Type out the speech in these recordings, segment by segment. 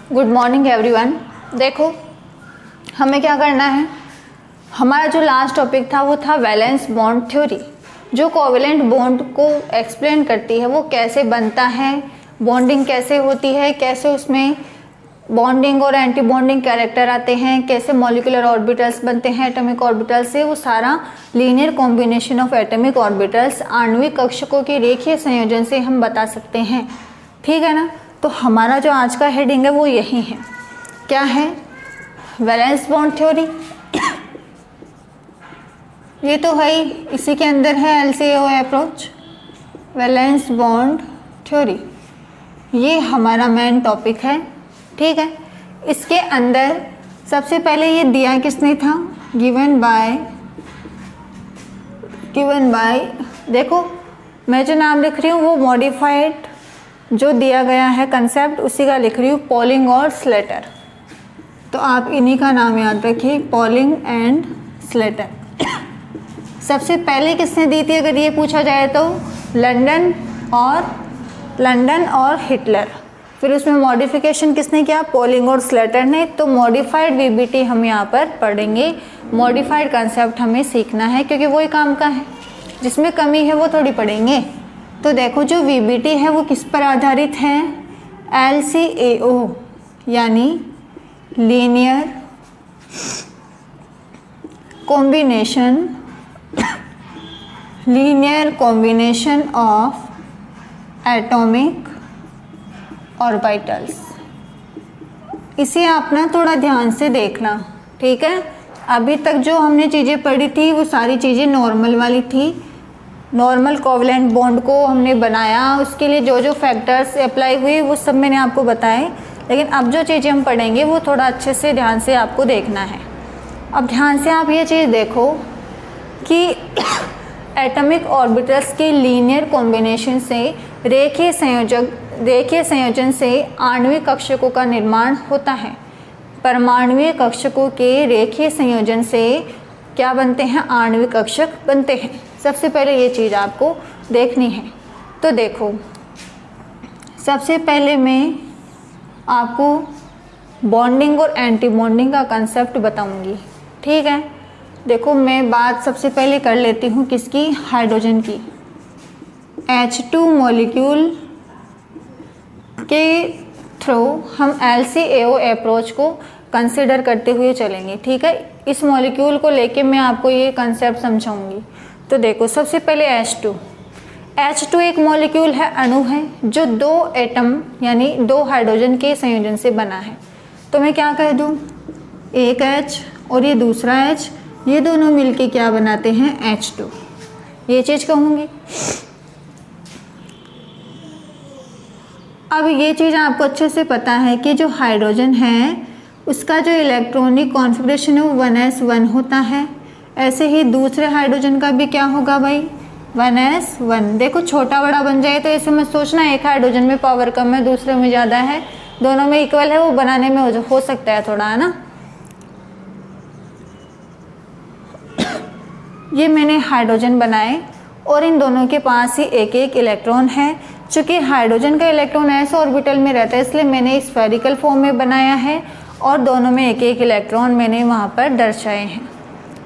Good morning everyone. देखो हमें क्या करना है, हमारा जो लास्ट टॉपिक था वो था वैलेंस बॉन्ड थ्योरी, जो कोवेलेंट बॉन्ड को एक्सप्लेन करती है, वो कैसे बनता है, बॉन्डिंग कैसे होती है, कैसे उसमें बॉन्डिंग और एंटी बॉन्डिंग कैरेक्टर आते हैं, कैसे मॉलिक्यूलर ऑर्बिटल्स बनते हैं एटॉमिक ऑर्बिटल्स से, वो सारा linear combination of atomic orbitals आणविक कक्षकों के रेखीय संयोजन से हम बता सकते हैं। ठीक है ना। तो हमारा जो आज का हेडिंग है वो यही है, क्या है, वैलेंस बॉन्ड थ्योरी। ये तो है ही, इसी के अंदर है LCAO approach, valence bond theory, ये हमारा मेन टॉपिक है। ठीक है। इसके अंदर सबसे पहले ये दिया किसने था, गिवन बाय देखो मैं जो नाम लिख रही हूँ वो मॉडिफाइड जो दिया गया है कंसेप्ट उसी का लिख रही हूँ, पॉलिंग और स्लेटर। तो आप इन्हीं का नाम याद रखिए, पॉलिंग एंड स्लेटर। सबसे पहले किसने दी थी अगर ये पूछा जाए तो, लंदन और हिटलर। फिर उसमें मॉडिफिकेशन किसने किया, पॉलिंग और स्लेटर ने। तो मॉडिफाइड VBT हम यहाँ पर पढ़ेंगे, मॉडिफाइड कंसेप्ट हमें सीखना है क्योंकि वही काम का है, जिसमें कमी है वो थोड़ी पढ़ेंगे। तो देखो जो VBT है वो किस पर आधारित है, LCAO यानी linear combination of atomic orbitals. इसे आप ना थोड़ा ध्यान से देखना, ठीक है। अभी तक जो हमने चीज़ें पढ़ी थी वो सारी चीज़ें नॉर्मल वाली थी, नॉर्मल कोवेलेंट बॉन्ड को हमने बनाया, उसके लिए जो जो फैक्टर्स अप्लाई हुए वो सब मैंने आपको बताए। लेकिन अब जो चीज़ें हम पढ़ेंगे वो थोड़ा अच्छे से ध्यान से आपको देखना है। अब ध्यान से आप ये चीज़ देखो कि एटॉमिक ऑर्बिटल्स के लीनियर कॉम्बिनेशन से रेखीय संयोजन से आणविक कक्षकों का निर्माण होता है। परमाणुीय कक्षकों के रेखीय संयोजन से क्या बनते हैं, आणविक कक्षक बनते हैं। सबसे पहले ये चीज़ आपको देखनी है। तो देखो सबसे पहले मैं आपको बॉन्डिंग और एंटी बॉन्डिंग का कंसेप्ट बताऊंगी। ठीक है। देखो मैं बात सबसे पहले कर लेती हूँ किसकी, हाइड्रोजन की। H2 मॉलिक्यूल के थ्रू हम LCAO अप्रोच को कंसिडर करते हुए चलेंगे। ठीक है। इस मॉलिक्यूल को लेके मैं आपको ये कंसेप्ट समझाऊंगी। तो देखो सबसे पहले H2 एक मॉलिक्यूल है, अणु है, जो 2 एटम यानी 2 हाइड्रोजन के संयोजन से बना है। तो मैं क्या कह दूँ, एक H और ये दूसरा H, ये दोनों मिलके क्या बनाते हैं, H2, ये चीज़ कहूँगी। अब ये चीज़ आपको अच्छे से पता है कि जो हाइड्रोजन है उसका जो इलेक्ट्रॉनिक कॉन्फ़िगरेशन है वो 1s1 होता है। ऐसे ही दूसरे हाइड्रोजन का भी क्या होगा भाई, 1s1। देखो छोटा बड़ा बन जाए तो ऐसे मत सोचना एक हाइड्रोजन में पावर कम है दूसरे में ज़्यादा है, दोनों में इक्वल है, वो बनाने में हो सकता है थोड़ा, है ना। ये मैंने हाइड्रोजन बनाए और इन दोनों के पास ही एक एक इलेक्ट्रॉन है। चूँकि हाइड्रोजन का इलेक्ट्रॉन s ऑर्बिटल में रहता है इसलिए मैंने स्फेरिकल फॉर्म में बनाया है और दोनों में एक एक इलेक्ट्रॉन मैंने वहाँ पर दर्शाए हैं।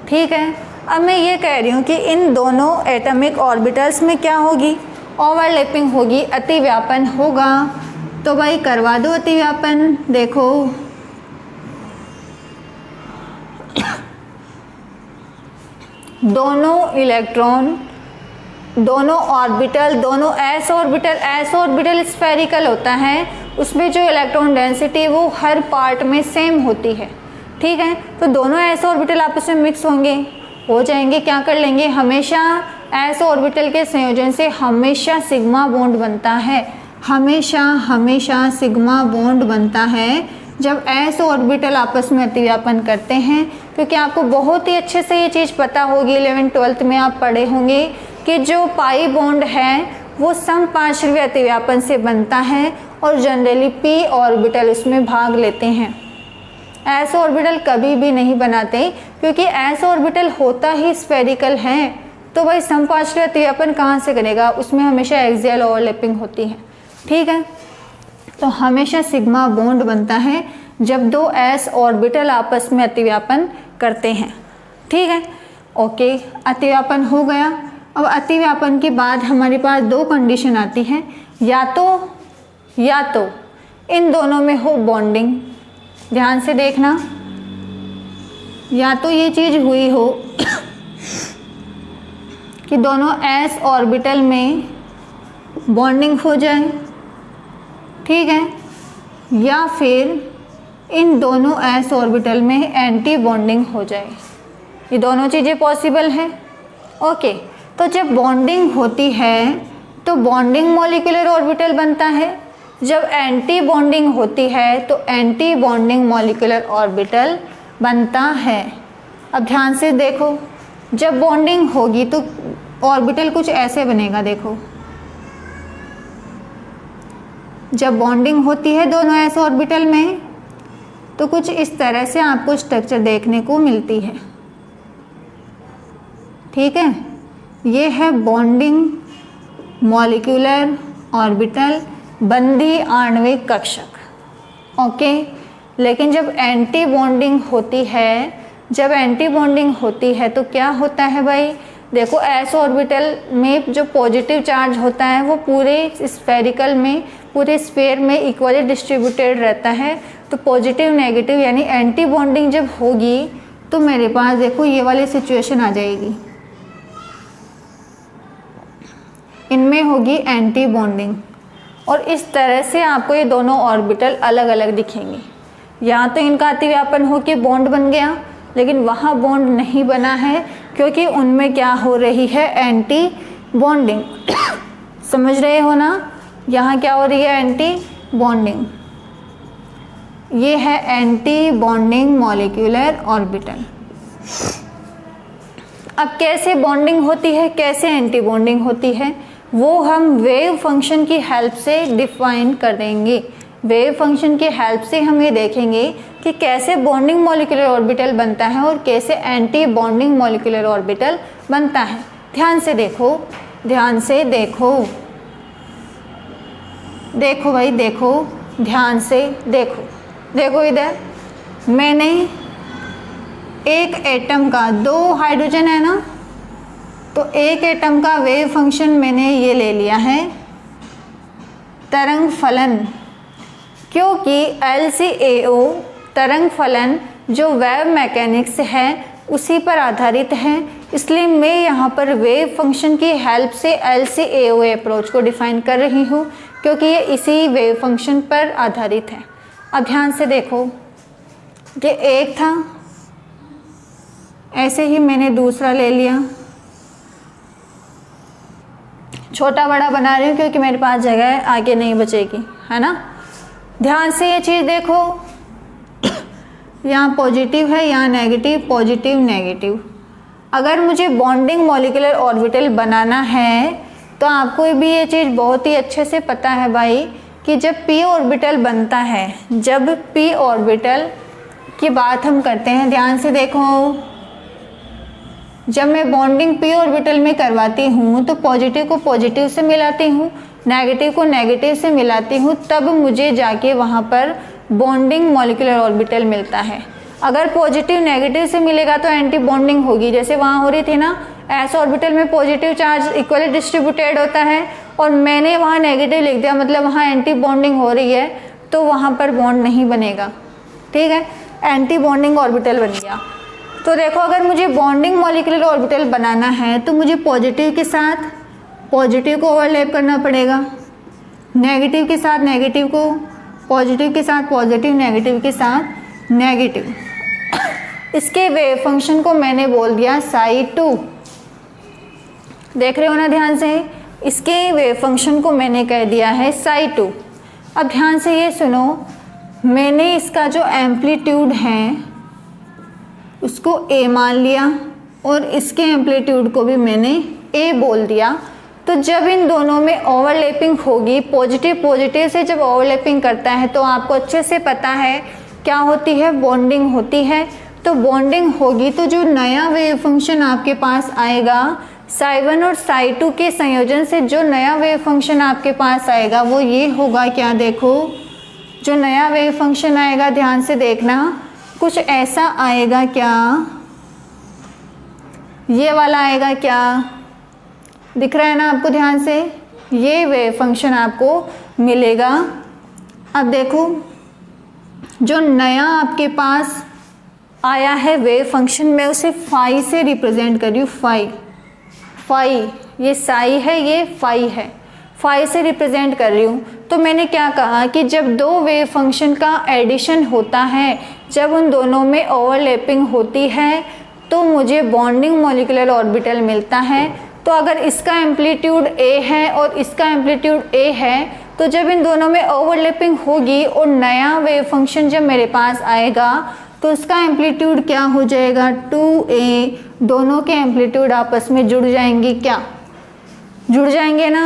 ठीक है। अब मैं ये कह रही हूँ कि इन दोनों एटॉमिक ऑर्बिटल्स में क्या होगी, ओवरलैपिंग होगी, अतिव्यापन होगा। तो भाई करवा दो अतिव्यापन। देखो दोनों इलेक्ट्रॉन, दोनों ऑर्बिटल, दोनों s ऑर्बिटल स्फेरिकल होता है, उसमें जो इलेक्ट्रॉन डेंसिटी वो हर पार्ट में सेम होती है। ठीक है। तो दोनों s ऑर्बिटल आपस में मिक्स हो जाएंगे, क्या कर लेंगे, हमेशा s ऑर्बिटल के संयोजन से हमेशा सिग्मा बॉन्ड बनता है, हमेशा सिग्मा बॉन्ड बनता है जब s ऑर्बिटल आपस में अतिव्यापन करते हैं। क्योंकि आपको बहुत ही अच्छे से ये चीज़ पता होगी, 11th-12th में आप पढ़े होंगे कि जो पाई बॉन्ड है वो समपार्श्विक अतिव्यापन से बनता है और जनरली p ऑर्बिटल उसमें भाग लेते हैं। s ऑर्बिटल कभी भी नहीं बनाते क्योंकि s ऑर्बिटल होता ही स्फेरिकल है, तो भाई समपार्श्विक अतिव्यापन कहाँ से करेगा, उसमें हमेशा एक्सियल ओवरलैपिंग होती है। ठीक है। तो हमेशा सिग्मा बॉन्ड बनता है जब दो s ऑर्बिटल आपस में अतिव्यापन करते हैं। ठीक है, ओके, अतिव्यापन हो गया। अब अतिव्यापन के बाद हमारे पास दो कंडीशन आती हैं, या तो इन दोनों में हो बॉन्डिंग। ध्यान से देखना, या तो ये चीज़ हुई हो कि दोनों s ऑर्बिटल में बॉन्डिंग हो जाए, ठीक है, या फिर इन दोनों s ऑर्बिटल में एंटी बॉन्डिंग हो जाए। ये दोनों चीज़ें पॉसिबल है। ओके, तो जब बॉन्डिंग होती है तो बॉन्डिंग मॉलिक्यूलर ऑर्बिटल बनता है, जब एंटी बॉन्डिंग होती है तो एंटी बॉन्डिंग मॉलिक्यूलर ऑर्बिटल बनता है। अब ध्यान से देखो, जब बॉन्डिंग होगी तो ऑर्बिटल कुछ ऐसे बनेगा। देखो, जब बॉन्डिंग होती है दोनों s ऑर्बिटल में तो कुछ इस तरह से आपको स्ट्रक्चर देखने को मिलती है। ठीक है, ये है बॉन्डिंग मॉलिक्यूलर ऑर्बिटल, बंदी आणविक कक्षक। ओके, लेकिन जब एंटी बॉन्डिंग होती है, तो क्या होता है भाई, देखो s ऑर्बिटल में जो पॉजिटिव चार्ज होता है वो पूरे स्फेरिकल में, पूरे स्फीयर में इक्वली डिस्ट्रीब्यूटेड रहता है। तो पॉजिटिव नेगेटिव यानी एंटी बॉन्डिंग जब होगी तो मेरे पास देखो ये वाली सिचुएशन आ जाएगी, इनमें होगी एंटी बॉन्डिंग और इस तरह से आपको ये दोनों ऑर्बिटल अलग अलग दिखेंगे। यहाँ तो इनका अतिव्यापन हो के बॉन्ड बन गया, लेकिन वहाँ बॉन्ड नहीं बना है क्योंकि उनमें क्या हो रही है, एंटी बॉन्डिंग। समझ रहे हो ना, यहाँ क्या हो रही है, एंटी बॉन्डिंग। ये है एंटी बॉन्डिंग मॉलिक्यूलर ऑर्बिटल। अब कैसे बॉन्डिंग होती है, कैसे एंटी बॉन्डिंग होती है, वो हम वेव फंक्शन की हेल्प से डिफाइन करेंगे। वेव फंक्शन की हेल्प से हम ये देखेंगे कि कैसे बॉन्डिंग मॉलिक्यूलर ऑर्बिटल बनता है और कैसे एंटी बॉन्डिंग मॉलिक्यूलर ऑर्बिटल बनता है। ध्यान से देखो, ध्यान से देखो, देखो भाई देखो, ध्यान से देखो। देखो इधर मैंने एक एटम का, दो हाइड्रोजन है ना, तो एक एटम का वेव फंक्शन मैंने ये ले लिया है तरंग फलन, क्योंकि LCAO तरंग फलन जो वेव मैकेनिक्स है उसी पर आधारित है, इसलिए मैं यहाँ पर वेव फंक्शन की हेल्प से LCAO अप्रोच को डिफाइन कर रही हूँ क्योंकि ये इसी वेव फंक्शन पर आधारित है। अब ध्यान से देखो कि एक था, ऐसे ही मैंने दूसरा ले लिया, छोटा बड़ा बना रही हूँ क्योंकि मेरे पास जगह आगे नहीं बचेगी, है ना। ध्यान से ये चीज़ देखो, यहाँ पॉजिटिव है, यहाँ नेगेटिव, पॉजिटिव नेगेटिव। अगर मुझे बॉन्डिंग मॉलिक्यूलर ऑर्बिटल बनाना है तो आपको भी ये चीज़ बहुत ही अच्छे से पता है भाई कि जब p ऑर्बिटल बनता है, जब p ऑर्बिटल की बात हम करते हैं, ध्यान से देखो, जब मैं बॉन्डिंग p ऑर्बिटल में करवाती हूँ तो पॉजिटिव को पॉजिटिव से मिलाती हूँ, नेगेटिव को नेगेटिव से मिलाती हूँ, तब मुझे जाके वहाँ पर बॉन्डिंग मॉलिक्यूलर ऑर्बिटल मिलता है। अगर पॉजिटिव नेगेटिव से मिलेगा तो एंटी बॉन्डिंग होगी, जैसे वहाँ हो रही थी ना, s ऑर्बिटल में पॉजिटिव चार्ज इक्वली डिस्ट्रीब्यूटेड होता है और मैंने वहाँ नेगेटिव लिख दिया, मतलब वहाँ एंटी बॉन्डिंग हो रही है, तो वहाँ पर बॉन्ड नहीं बनेगा। ठीक है, एंटी बॉन्डिंग ऑर्बिटल बन गया। तो देखो, अगर मुझे बॉन्डिंग मॉलिक्यूलर ऑर्बिटल बनाना है तो मुझे पॉजिटिव के साथ पॉजिटिव को ओवरलैप करना पड़ेगा, नेगेटिव के साथ नेगेटिव को, पॉजिटिव के साथ पॉजिटिव, नेगेटिव के साथ नेगेटिव। इसके वेव फंक्शन को मैंने बोल दिया psi2। देख रहे हो ना ध्यान से, इसके वेव फंक्शन को मैंने कह दिया है psi2। अब ध्यान से ये सुनो, मैंने इसका जो एम्पलीट्यूड है उसको a मान लिया और इसके एम्पलीट्यूड को भी मैंने a बोल दिया। तो जब इन दोनों में ओवरलैपिंग होगी, पॉजिटिव पॉजिटिव से जब ओवरलैपिंग करता है तो आपको अच्छे से पता है क्या होती है, बॉन्डिंग होती है। तो बॉन्डिंग होगी तो जो नया वेव फंक्शन आपके पास आएगा, psi1 और psi2 के संयोजन से जो नया वेव फंक्शन आपके पास आएगा वो ये होगा, क्या देखो, जो नया वेव फंक्शन आएगा ध्यान से देखना, कुछ ऐसा आएगा क्या, ये वाला आएगा क्या, दिख रहा है ना आपको ध्यान से, ये वेव फंक्शन आपको मिलेगा। अब देखो जो नया आपके पास आया है वेव फंक्शन, मैं उसे फाई से रिप्रेजेंट कर रही हूँ, फाई, ये साई है, ये फाई है, फाई से रिप्रेजेंट कर रही हूँ। तो मैंने क्या कहा कि जब दो वेव फंक्शन का एडिशन होता है, जब उन दोनों में ओवरलैपिंग होती है तो मुझे बॉन्डिंग मॉलिक्यूलर ऑर्बिटल मिलता है। तो अगर इसका एम्पलीट्यूड a है और इसका एम्पलीट्यूड a है, तो जब इन दोनों में ओवरलैपिंग होगी और नया वेव फंक्शन जब मेरे पास आएगा तो उसका एम्पलीट्यूड क्या हो जाएगा, 2a, दोनों के एम्पलीट्यूड आपस में जुड़ जाएंगे, क्या जुड़ जाएंगे ना,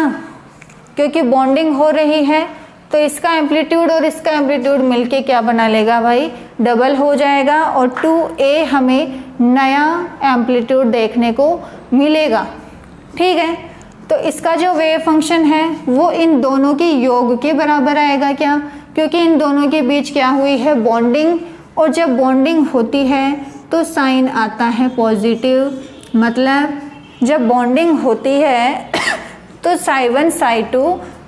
क्योंकि बॉन्डिंग हो रही है। तो इसका एम्पलीट्यूड और इसका एम्पलीट्यूड मिलके क्या बना लेगा भाई, डबल हो जाएगा और 2a हमें नया एम्पलीट्यूड देखने को मिलेगा। ठीक है, तो इसका जो वेव फंक्शन है वो इन दोनों की योग के बराबर आएगा क्या, क्योंकि इन दोनों के बीच क्या हुई है, बॉन्डिंग, और जब बॉन्डिंग होती है तो साइन आता है पॉजिटिव। मतलब जब बॉन्डिंग होती है तो साई 1 साई 2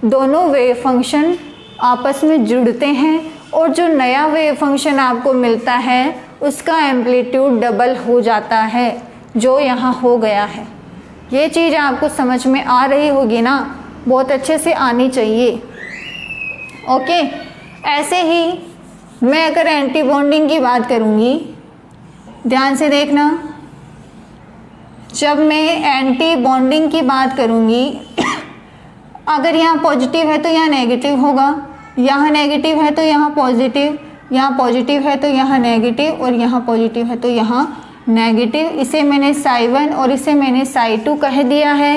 दोनों वेव फंक्शन आपस में जुड़ते हैं और जो नया वेव फंक्शन आपको मिलता है उसका एम्पलीट्यूड डबल हो जाता है, जो यहाँ हो गया है। ये चीज़ आपको समझ में आ रही होगी ना, बहुत अच्छे से आनी चाहिए। ओके, ऐसे ही मैं अगर एंटी बॉन्डिंग की बात करूँगी, ध्यान से देखना, जब मैं एंटी बॉन्डिंग की बात करूँगी, अगर यहाँ पॉजिटिव है तो यहाँ नेगेटिव होगा, यहाँ नेगेटिव है तो यहाँ पॉजिटिव, यहाँ पॉजिटिव है तो यहाँ नेगेटिव, और यहाँ पॉजिटिव है तो यहाँ नेगेटिव। इसे मैंने साई 1 और इसे मैंने साई 2 कह दिया है।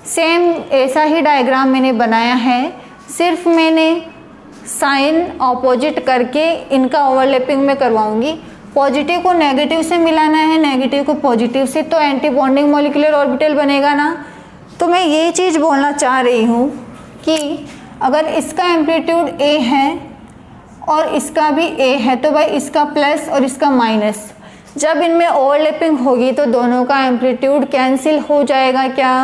सेम ऐसा ही डायग्राम मैंने बनाया है, सिर्फ मैंने साइन ऑपोजिट करके इनका ओवरलैपिंग में करवाऊंगी। पॉजिटिव को नेगेटिव से मिलाना है, नेगेटिव को पॉजिटिव से, तो एंटी बॉन्डिंग मॉलिक्यूलर ऑर्बिटल बनेगा ना। तो मैं ये चीज़ बोलना चाह रही हूँ कि अगर इसका एम्पलीट्यूड a है और इसका भी a है तो भाई इसका प्लस और इसका माइनस, जब इनमें ओवरलैपिंग होगी तो दोनों का एम्पलीट्यूड कैंसिल हो जाएगा क्या।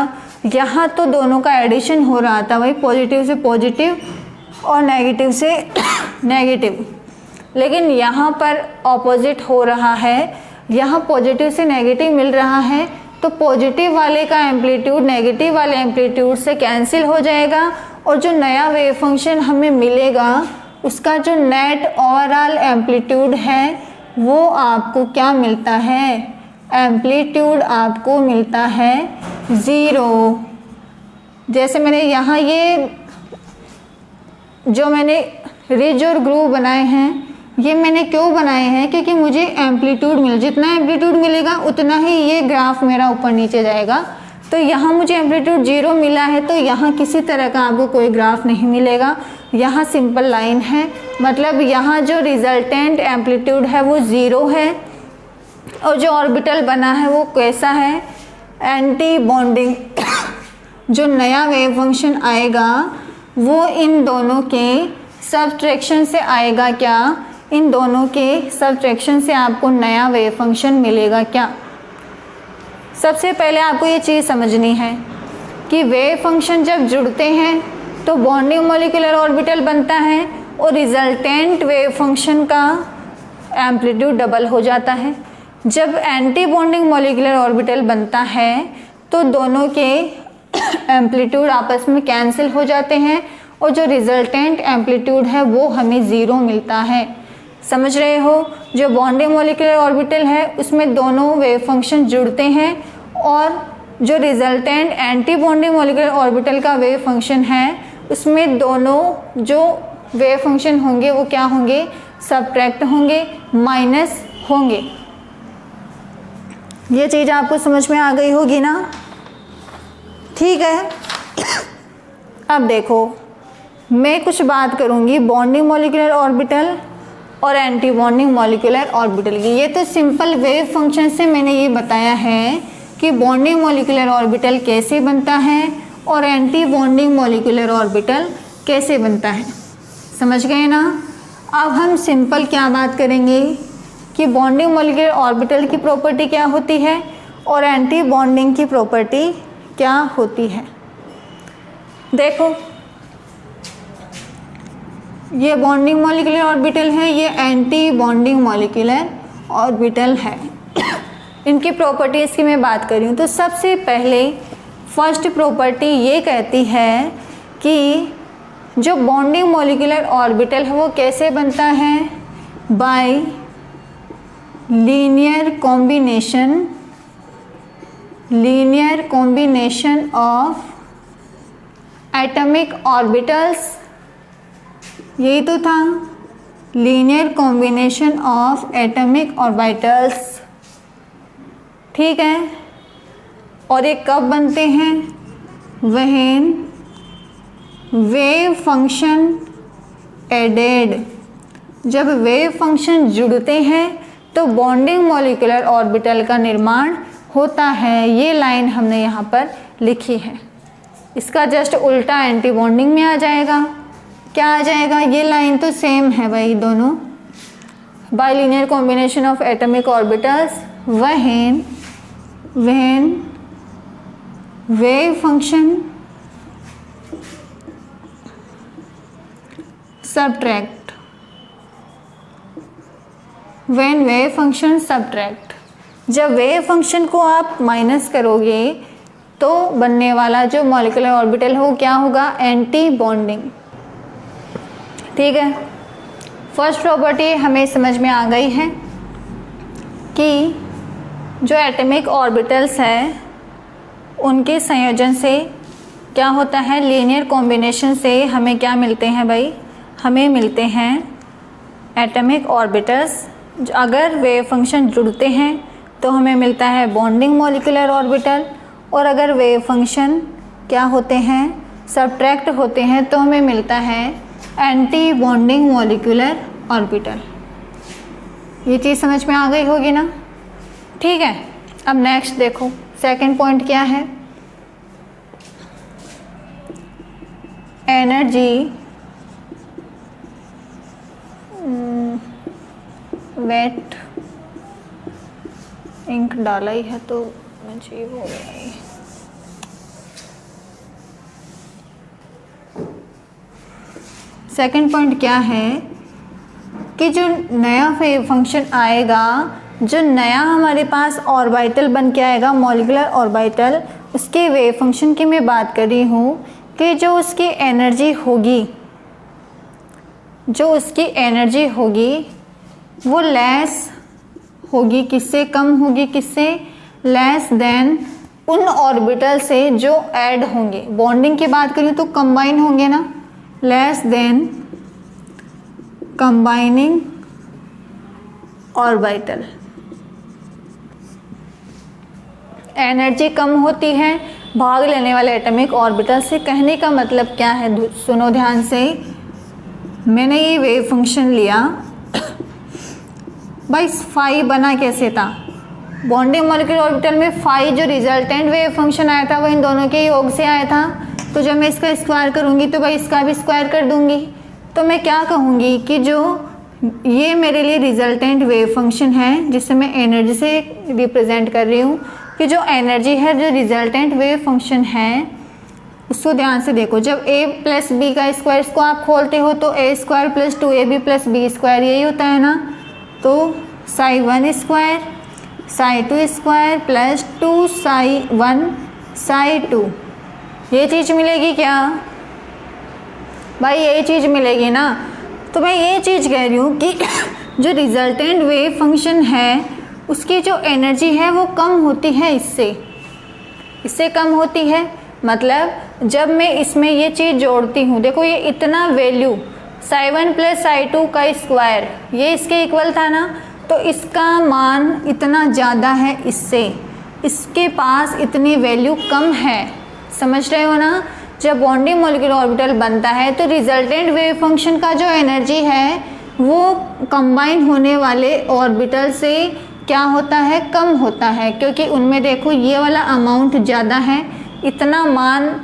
यहाँ तो दोनों का एडिशन हो रहा था भाई, पॉजिटिव से पॉजिटिव और नेगेटिव से नेगेटिव, लेकिन यहाँ पर ऑपोजिट हो रहा है, यहाँ पॉजिटिव से नेगेटिव मिल रहा है, तो पॉजिटिव वाले का एम्पलीट्यूड नेगेटिव वाले एम्पलीट्यूड से कैंसिल हो जाएगा और जो नया वेव फंक्शन हमें मिलेगा उसका जो नेट ओवरऑल एम्पलीट्यूड है वो आपको क्या मिलता है, एम्पलीट्यूड आपको मिलता है 0। जैसे मैंने यहाँ ये जो मैंने रिज और ग्रूव बनाए हैं, ये मैंने क्यों बनाए हैं, क्योंकि मुझे एम्पलीट्यूड जितना एम्पलीट्यूड मिलेगा उतना ही ये ग्राफ मेरा ऊपर नीचे जाएगा। तो यहाँ मुझे एम्पलीट्यूड 0 मिला है तो यहाँ किसी तरह का आपको कोई ग्राफ नहीं मिलेगा, यहाँ सिंपल लाइन है, मतलब यहाँ जो रिजल्टेंट एम्पलीट्यूड है वो 0 है और जो ऑर्बिटल बना है वो कैसा है, एंटी बॉन्डिंग। जो नया वेव फंक्शन आएगा वो इन दोनों के सबट्रैक्शन से आएगा क्या, इन दोनों के सबट्रैक्शन से आपको नया वेव फंक्शन मिलेगा क्या। सबसे पहले आपको ये चीज़ समझनी है कि वेव फंक्शन जब जुड़ते हैं तो बॉन्डिंग मॉलिक्यूलर ऑर्बिटल बनता है और रिजल्टेंट वेव फंक्शन का एम्पलीट्यूड डबल हो जाता है। जब एंटी बॉन्डिंग मॉलिक्यूलर ऑर्बिटल बनता है तो दोनों के एम्पलीट्यूड आपस में कैंसिल हो जाते हैं और जो रिजल्टेंट एम्पलीट्यूड है वो हमें 0 मिलता है। समझ रहे हो, जो बॉन्डिंग मॉलिक्यूलर ऑर्बिटल है उसमें दोनों वेव फंक्शन जुड़ते हैं और जो resultant anti bonding molecular orbital का वेव फंक्शन है उसमें दोनों जो वेव फंक्शन होंगे वो क्या होंगे, सबट्रैक्ट होंगे, माइनस होंगे। ये चीज़ आपको समझ में आ गई होगी ना, ठीक है। अब देखो मैं कुछ बात करूँगी बॉन्डिंग मॉलिक्यूलर ऑर्बिटल और एंटी बॉन्डिंग मॉलिक्यूलर ऑर्बिटल की। ये तो सिंपल वेव फंक्शन से मैंने ये बताया है कि बॉन्डिंग मॉलिक्यूलर ऑर्बिटल कैसे बनता है और एंटी बॉन्डिंग मॉलिक्यूलर ऑर्बिटल कैसे बनता है, समझ गए ना। अब हम सिंपल क्या बात करेंगे कि बॉन्डिंग मॉलिक्यूलर ऑर्बिटल की प्रॉपर्टी क्या होती है और एंटी बॉन्डिंग की प्रॉपर्टी क्या होती है। देखो ये बॉन्डिंग मॉलिक्यूलर ऑर्बिटल है, ये एंटी बॉन्डिंग मॉलिक्यूलर ऑर्बिटल है। इनकी प्रॉपर्टीज़ की मैं बात कर रही हूँ तो सबसे पहले फर्स्ट प्रॉपर्टी ये कहती है कि जो बॉन्डिंग मॉलिक्यूलर ऑर्बिटल है वो कैसे बनता है, bye linear combination of atomic orbitals, यही तो था, linear combination of atomic orbitals, ठीक है। और ये कब बनते हैं, व्हेन वेव फंक्शन एडेड, जब वेव फंक्शन जुड़ते हैं तो बॉन्डिंग मॉलिक्यूलर ऑर्बिटल का निर्माण होता है। ये लाइन हमने यहाँ पर लिखी है, इसका जस्ट उल्टा एंटी बॉन्डिंग में आ जाएगा। क्या आ जाएगा, ये लाइन तो सेम है भाई दोनों, bye linear combination of atomic orbitals when wave function subtract, when wave function subtract, जब वेव फंक्शन को आप माइनस करोगे तो बनने वाला जो मॉलिक्यूलर ऑर्बिटल है वो क्या होगा, एंटी बॉन्डिंग, ठीक है। फर्स्ट प्रॉपर्टी हमें समझ में आ गई है कि जो एटॉमिक ऑर्बिटल्स है उनके संयोजन से क्या होता है, लीनियर कॉम्बिनेशन से हमें क्या मिलते हैं भाई, हमें मिलते हैं एटॉमिक ऑर्बिटल्स। अगर वेव फंक्शन जुड़ते हैं तो हमें मिलता है बॉन्डिंग मॉलिक्यूलर ऑर्बिटल, और अगर वेव फंक्शन क्या होते हैं, सब्ट्रैक्ट होते हैं तो हमें मिलता है एंटी बॉन्डिंग मॉलिक्यूलर ऑर्बिटल। ये चीज़ समझ में आ गई होगी ना, ठीक है। अब नेक्स्ट देखो सेकंड पॉइंट क्या है, एनर्जी वेट इंक डाला ही है तो अजीब हो गया ये। सेकंड पॉइंट क्या है कि जो नया वेव फंक्शन आएगा, जो नया हमारे पास ऑर्बिटल बन के आएगा मॉलिक्यूलर ऑर्बिटल, उसके वेव फंक्शन की मैं बात कर रही हूँ कि जो उसकी एनर्जी होगी वो लेस होगी, किससे कम होगी, किससे, लेस देन उन ऑर्बिटल से जो ऐड होंगे। बॉन्डिंग की बात करें तो कंबाइन होंगे ना, less than combining orbital. Energy कम होती है भाग लेने वाले एटॉमिक ऑर्बिटल से। कहने का मतलब क्या है, सुनो ध्यान से। मैंने ये वेव फंक्शन लिया भाई, फाई बना कैसे था, बॉन्डिंग मॉलिक्यूलर ऑर्बिटल में फाई जो रिजल्टेंट वेव फंक्शन आया था वो इन दोनों के योग से आया था। तो जब मैं इसका स्क्वायर करूँगी तो भाई इसका भी स्क्वायर कर दूँगी। तो मैं क्या कहूँगी कि जो ये मेरे लिए रिजल्टेंट वेव फंक्शन है जिसे मैं एनर्जी से रिप्रेजेंट कर रही हूँ, कि जो एनर्जी है जो रिजल्टेंट वेव फंक्शन है उसको ध्यान से देखो। जब a प्लस बी का स्क्वायर इसको आप खोलते हो तो a square plus 2ab plus B square यही होता है ना। तो psi 1 square psi 2 square plus 2 psi 1 psi 2, ये चीज़ मिलेगी क्या भाई, यही चीज़ मिलेगी ना। तो मैं ये चीज़ कह रही हूँ कि जो रिजल्टेंट वेव फंक्शन है उसकी जो एनर्जी है वो कम होती है, इससे कम होती है। मतलब जब मैं इसमें ये चीज़ जोड़ती हूँ, देखो ये इतना वैल्यू साई 1 प्लस साई 2 का स्क्वायर ये इसके इक्वल था ना, तो इसका मान इतना ज़्यादा है इससे, इसके पास इतनी वैल्यू कम है, समझ रहे हो ना। जब बॉन्डिंग मॉलिक्यूलर ऑर्बिटल बनता है तो रिजल्टेंट वेव फंक्शन का जो एनर्जी है वो कंबाइन होने वाले ऑर्बिटल से क्या होता है, कम होता है, क्योंकि उनमें देखो ये वाला अमाउंट ज़्यादा है, इतना मान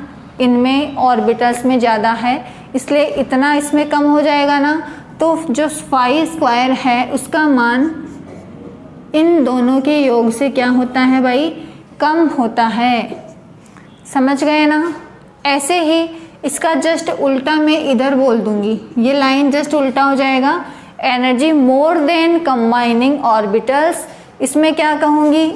इनमें ऑर्बिटल्स में ज़्यादा है, इसलिए इतना इसमें कम हो जाएगा ना। तो जो फाई स्क्वायर है उसका मान इन दोनों के योग से क्या होता है भाई, कम होता है। समझ गए ना। ऐसे ही इसका जस्ट उल्टा मैं इधर बोल दूंगी, ये लाइन जस्ट उल्टा हो जाएगा, energy more than combining orbitals. इसमें क्या कहूँगी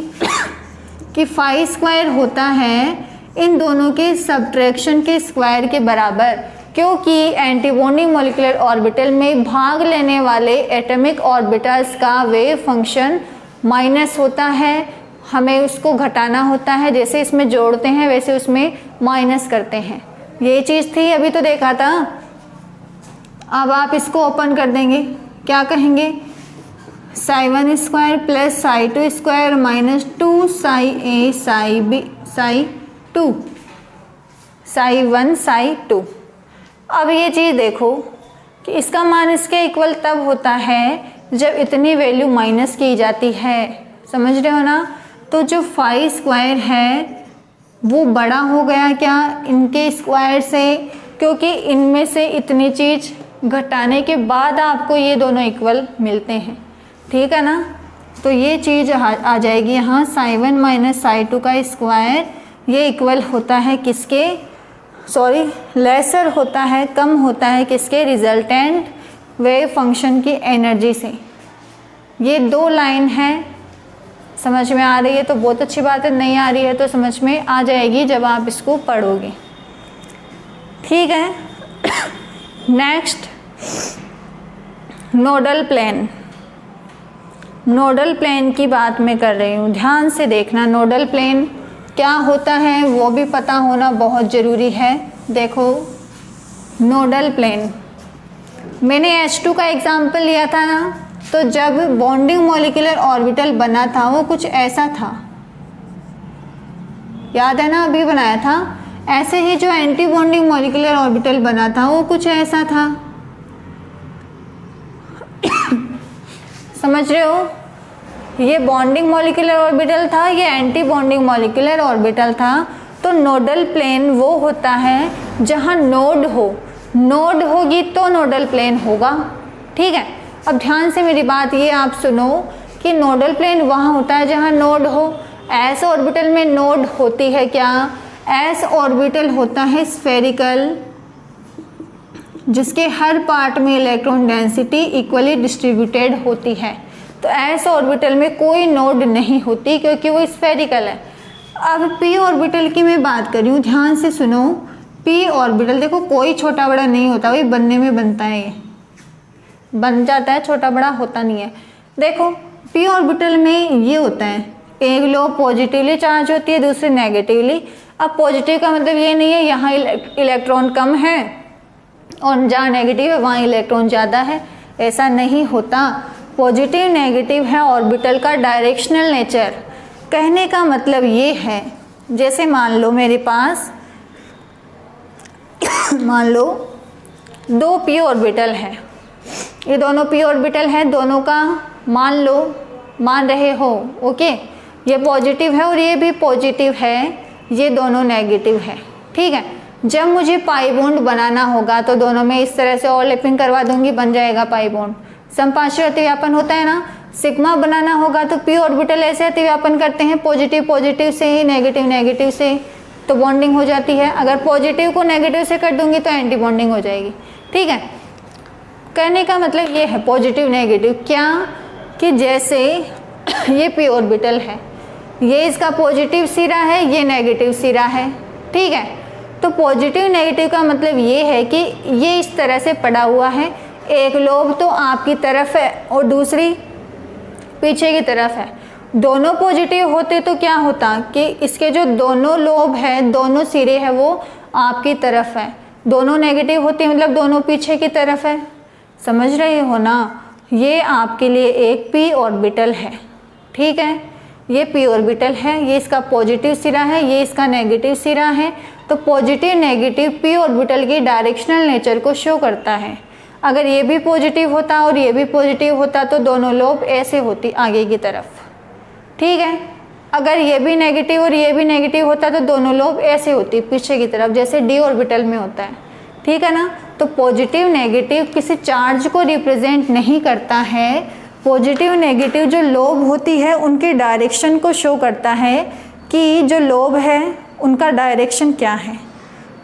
कि फाई स्क्वायर होता है इन दोनों के सब्ट्रैक्शन के स्क्वायर के बराबर, क्योंकि एंटीबॉन्डिंग मॉलिक्यूलर ऑर्बिटल में भाग लेने वाले एटॉमिक ऑर्बिटल्स का वेव फंक्शन माइनस होता है, हमें उसको घटाना होता है। जैसे इसमें जोड़ते हैं वैसे उसमें माइनस करते हैं। ये चीज़ थी, अभी तो देखा था। अब आप इसको ओपन कर देंगे, क्या कहेंगे, psi1 square plus psi2 square minus 2 psi a psi b psi 2 psi1 psi2। अब ये चीज़ देखो कि इसका मान इसके इक्वल तब होता है जब इतनी वैल्यू माइनस की जाती है। समझ रहे हो ना। तो जो फाई स्क्वायर है वो बड़ा हो गया क्या इनके स्क्वायर से, क्योंकि इनमें से इतनी चीज़ घटाने के बाद आपको ये दोनों इक्वल मिलते हैं। ठीक है ना। तो ये चीज़ आ जाएगी यहाँ, psi1 माइनस psi2 का स्क्वायर ये इक्वल होता है किसके, सॉरी लेसर होता है, कम होता है किसके, रिजल्टेंट वेव फंक्शन की एनर्जी से। ये दो लाइन है, समझ में आ रही है तो बहुत अच्छी बात है, नहीं आ रही है तो समझ में आ जाएगी जब आप इसको पढ़ोगे। ठीक है। Next, nodal plane. Nodal plane की बात मैं कर रही हूँ, ध्यान से देखना। नोडल प्लेन क्या होता है वो भी पता होना बहुत ज़रूरी है। देखो नोडल प्लेन, मैंने H2 का एग्जाम्पल लिया था ना, तो जब बॉन्डिंग मॉलिक्यूलर ऑर्बिटल बना था वो कुछ ऐसा था, याद है ना, अभी बनाया था। ऐसे ही जो एंटी बॉन्डिंग मॉलिक्यूलर ऑर्बिटल बना था वो कुछ ऐसा था। समझ रहे हो। ये बॉन्डिंग मॉलिक्यूलर ऑर्बिटल था, ये एंटी बॉन्डिंग मॉलिक्यूलर ऑर्बिटल था। तो नोडल प्लेन वो होता है जहाँ नोड हो, नोड होगी तो नोडल प्लेन होगा। ठीक है। अब ध्यान से मेरी बात ये आप सुनो कि नोडल प्लेन वहाँ होता है जहाँ नोड हो। एस ऑर्बिटल में नोड होती है क्या, एस ऑर्बिटल होता है स्फेरिकल, जिसके हर पार्ट में इलेक्ट्रॉन डेंसिटी इक्वली डिस्ट्रीब्यूटेड होती है। तो एस ऑर्बिटल में कोई नोड नहीं होती क्योंकि वो स्फेरिकल है। अब पी ऑर्बिटल की मैं बात कर रही हूँ, ध्यान से सुनो। पी ऑर्बिटल देखो कोई छोटा बड़ा नहीं होता, वही बनने में बनता है, ये बन जाता है, छोटा बड़ा होता नहीं है। देखो पी ऑर्बिटल में ये होता है, एक लोब पॉजिटिवली चार्ज होती है, दूसरी नेगेटिवली। अब पॉजिटिव का मतलब ये नहीं है यहाँ इलेक्ट्रॉन कम है और जहाँ नेगेटिव है वहाँ इलेक्ट्रॉन ज़्यादा है, ऐसा नहीं होता। पॉजिटिव नेगेटिव है ऑर्बिटल का डायरेक्शनल नेचर। कहने का मतलब ये है, जैसे मान लो मेरे पास मान लो दो पी ऑर्बिटल है, ये दोनों पी ऑर्बिटल है, दोनों का मान लो, मान रहे हो, ओके। ये पॉजिटिव है और ये भी पॉजिटिव है, ये दोनों नेगेटिव है। ठीक है। जब मुझे पाई बॉन्ड बनाना होगा तो दोनों में इस तरह से ओवरलैपिंग करवा दूंगी, बन जाएगा पाई बॉन्ड। समपार्श्विक अतिव्यापन होता है ना, सिग्मा बनाना होगा तो पी ऑर्बिटल ऐसे अतिव्यापन करते हैं, पॉजिटिव पॉजिटिव से ही, नेगेटिव नेगेटिव से, तो बॉन्डिंग हो जाती है। अगर पॉजिटिव को नेगेटिव से कर दूंगी तो एंटी बॉन्डिंग हो जाएगी। ठीक है। कहने का मतलब ये है पॉजिटिव नेगेटिव क्या, कि जैसे ये पी ऑर्बिटल है, ये इसका पॉजिटिव सिरा है, ये नेगेटिव सिरा है। ठीक है। तो पॉजिटिव नेगेटिव का मतलब ये है कि ये इस तरह से पड़ा हुआ है, एक लोब तो आपकी तरफ है और दूसरी पीछे की तरफ है। दोनों पॉजिटिव होते तो क्या होता कि इसके जो दोनों लोब है, दोनों सिरे हैं, वो आपकी तरफ है। दोनों नेगेटिव होते मतलब दोनों पीछे की तरफ है। समझ रहे हो ना। ये आपके लिए एक पी ऑर्बिटल है। ठीक है। ये पी ऑर्बिटल है, ये इसका पॉजिटिव सिरा है, ये इसका नेगेटिव सिरा है। तो पॉजिटिव नेगेटिव पी ऑर्बिटल की डायरेक्शनल नेचर को शो करता है। अगर ये भी पॉजिटिव होता और ये भी पॉजिटिव होता तो दोनों लोब ऐसे होती आगे की तरफ। ठीक है। अगर ये भी नेगेटिव और ये भी नेगेटिव होता तो दोनों लोब ऐसे होती पीछे की तरफ, जैसे डी ऑर्बिटल में होता है। ठीक है ना। तो पॉजिटिव नेगेटिव किसी चार्ज को रिप्रेजेंट नहीं करता है। पॉजिटिव नेगेटिव जो लोब होती है उनके डायरेक्शन को शो करता है कि जो लोब है उनका डायरेक्शन क्या है।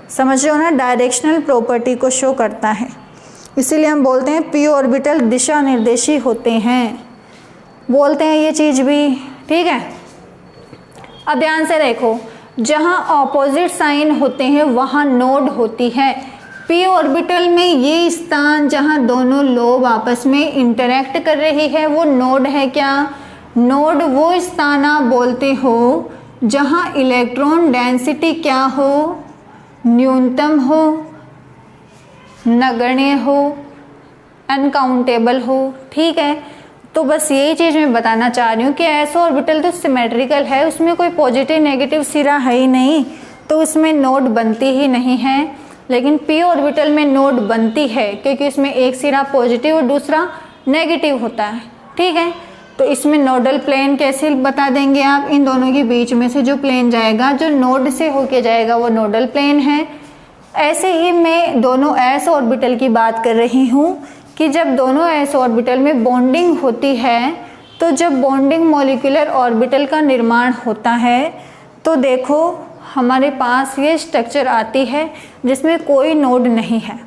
समझ रहे हो ना, डायरेक्शनल प्रॉपर्टी को शो करता है। इसीलिए हम बोलते हैं पी ऑर्बिटल दिशा निर्देशी होते हैं, बोलते हैं ये चीज़ भी, ठीक है। अब ध्यान से देखो, जहाँ ऑपोजिट साइन होते हैं वहाँ नोड होती है। पी ऑर्बिटल में ये स्थान जहाँ दोनों लोब आपस में इंटरेक्ट कर रही है वो नोड है क्या? नोड वो स्थान आप बोलते हो जहाँ इलेक्ट्रॉन डेंसिटी क्या हो? न्यूनतम हो, नगण्य हो, अनकाउंटेबल हो, ठीक है। तो बस यही चीज़ मैं बताना चाह रही हूँ कि s ऑर्बिटल तो सिमेट्रिकल है, उसमें कोई पॉजिटिव नेगेटिव सिरा है ही नहीं, तो उसमें नोड बनती ही नहीं है। लेकिन p ऑर्बिटल में नोड बनती है क्योंकि उसमें एक सिरा पॉजिटिव और दूसरा नेगेटिव होता है, ठीक है। तो इसमें नोडल प्लेन कैसे बता देंगे आप? इन दोनों के बीच में से जो प्लेन जाएगा, जो नोड से होके जाएगा, वो नोडल प्लेन है। ऐसे ही मैं दोनों s ऑर्बिटल की बात कर रही हूँ कि जब दोनों s ऑर्बिटल में बॉन्डिंग होती है, तो जब बॉन्डिंग मॉलिक्यूलर ऑर्बिटल का निर्माण होता है तो देखो हमारे पास ये स्ट्रक्चर आती है जिसमें कोई नोड नहीं है।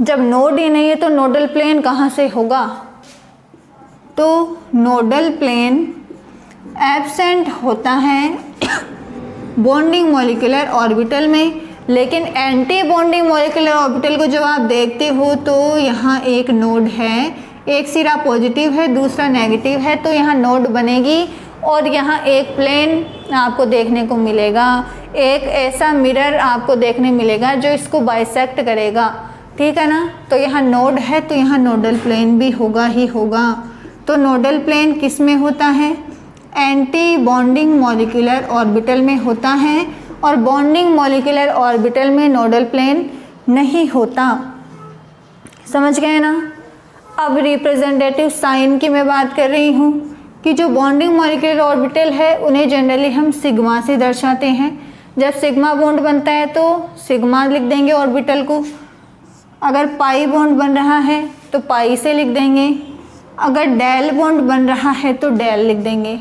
जब नोड ही नहीं है तो नोडल प्लेन कहाँ से होगा? तो नोडल प्लेन एब्सेंट होता है बॉन्डिंग मॉलिक्यूलर ऑर्बिटल में। लेकिन एंटी बॉन्डिंग मॉलिक्यूलर ऑर्बिटल को जब आप देखते हो तो यहाँ एक नोड है, एक सिरा पॉजिटिव है, दूसरा नेगेटिव है, तो यहाँ नोड बनेगी और यहाँ एक प्लेन आपको देखने को मिलेगा, एक ऐसा मिरर आपको देखने मिलेगा जो इसको बाइसेक्ट करेगा, ठीक है ना। तो यहाँ नोड है तो यहाँ नोडल प्लेन भी होगा ही होगा। तो नोडल प्लेन किस में होता है? एंटी बॉन्डिंग मॉलिक्यूलर ऑर्बिटल में होता है, और बॉन्डिंग मॉलिक्यूलर ऑर्बिटल में नोडल प्लेन नहीं होता। समझ गए ना। अब रिप्रेजेंटेटिव साइन की मैं बात कर रही हूँ कि जो बॉन्डिंग मॉलिक्यूलर ऑर्बिटल है उन्हें जनरली हम सिग्मा से दर्शाते हैं। जब सिग्मा बॉन्ड बनता है तो सिग्मा लिख देंगे ऑर्बिटल को। अगर पाई बॉन्ड बन रहा है तो पाई से लिख देंगे। अगर डेल बॉन्ड बन रहा है तो डेल लिख देंगे।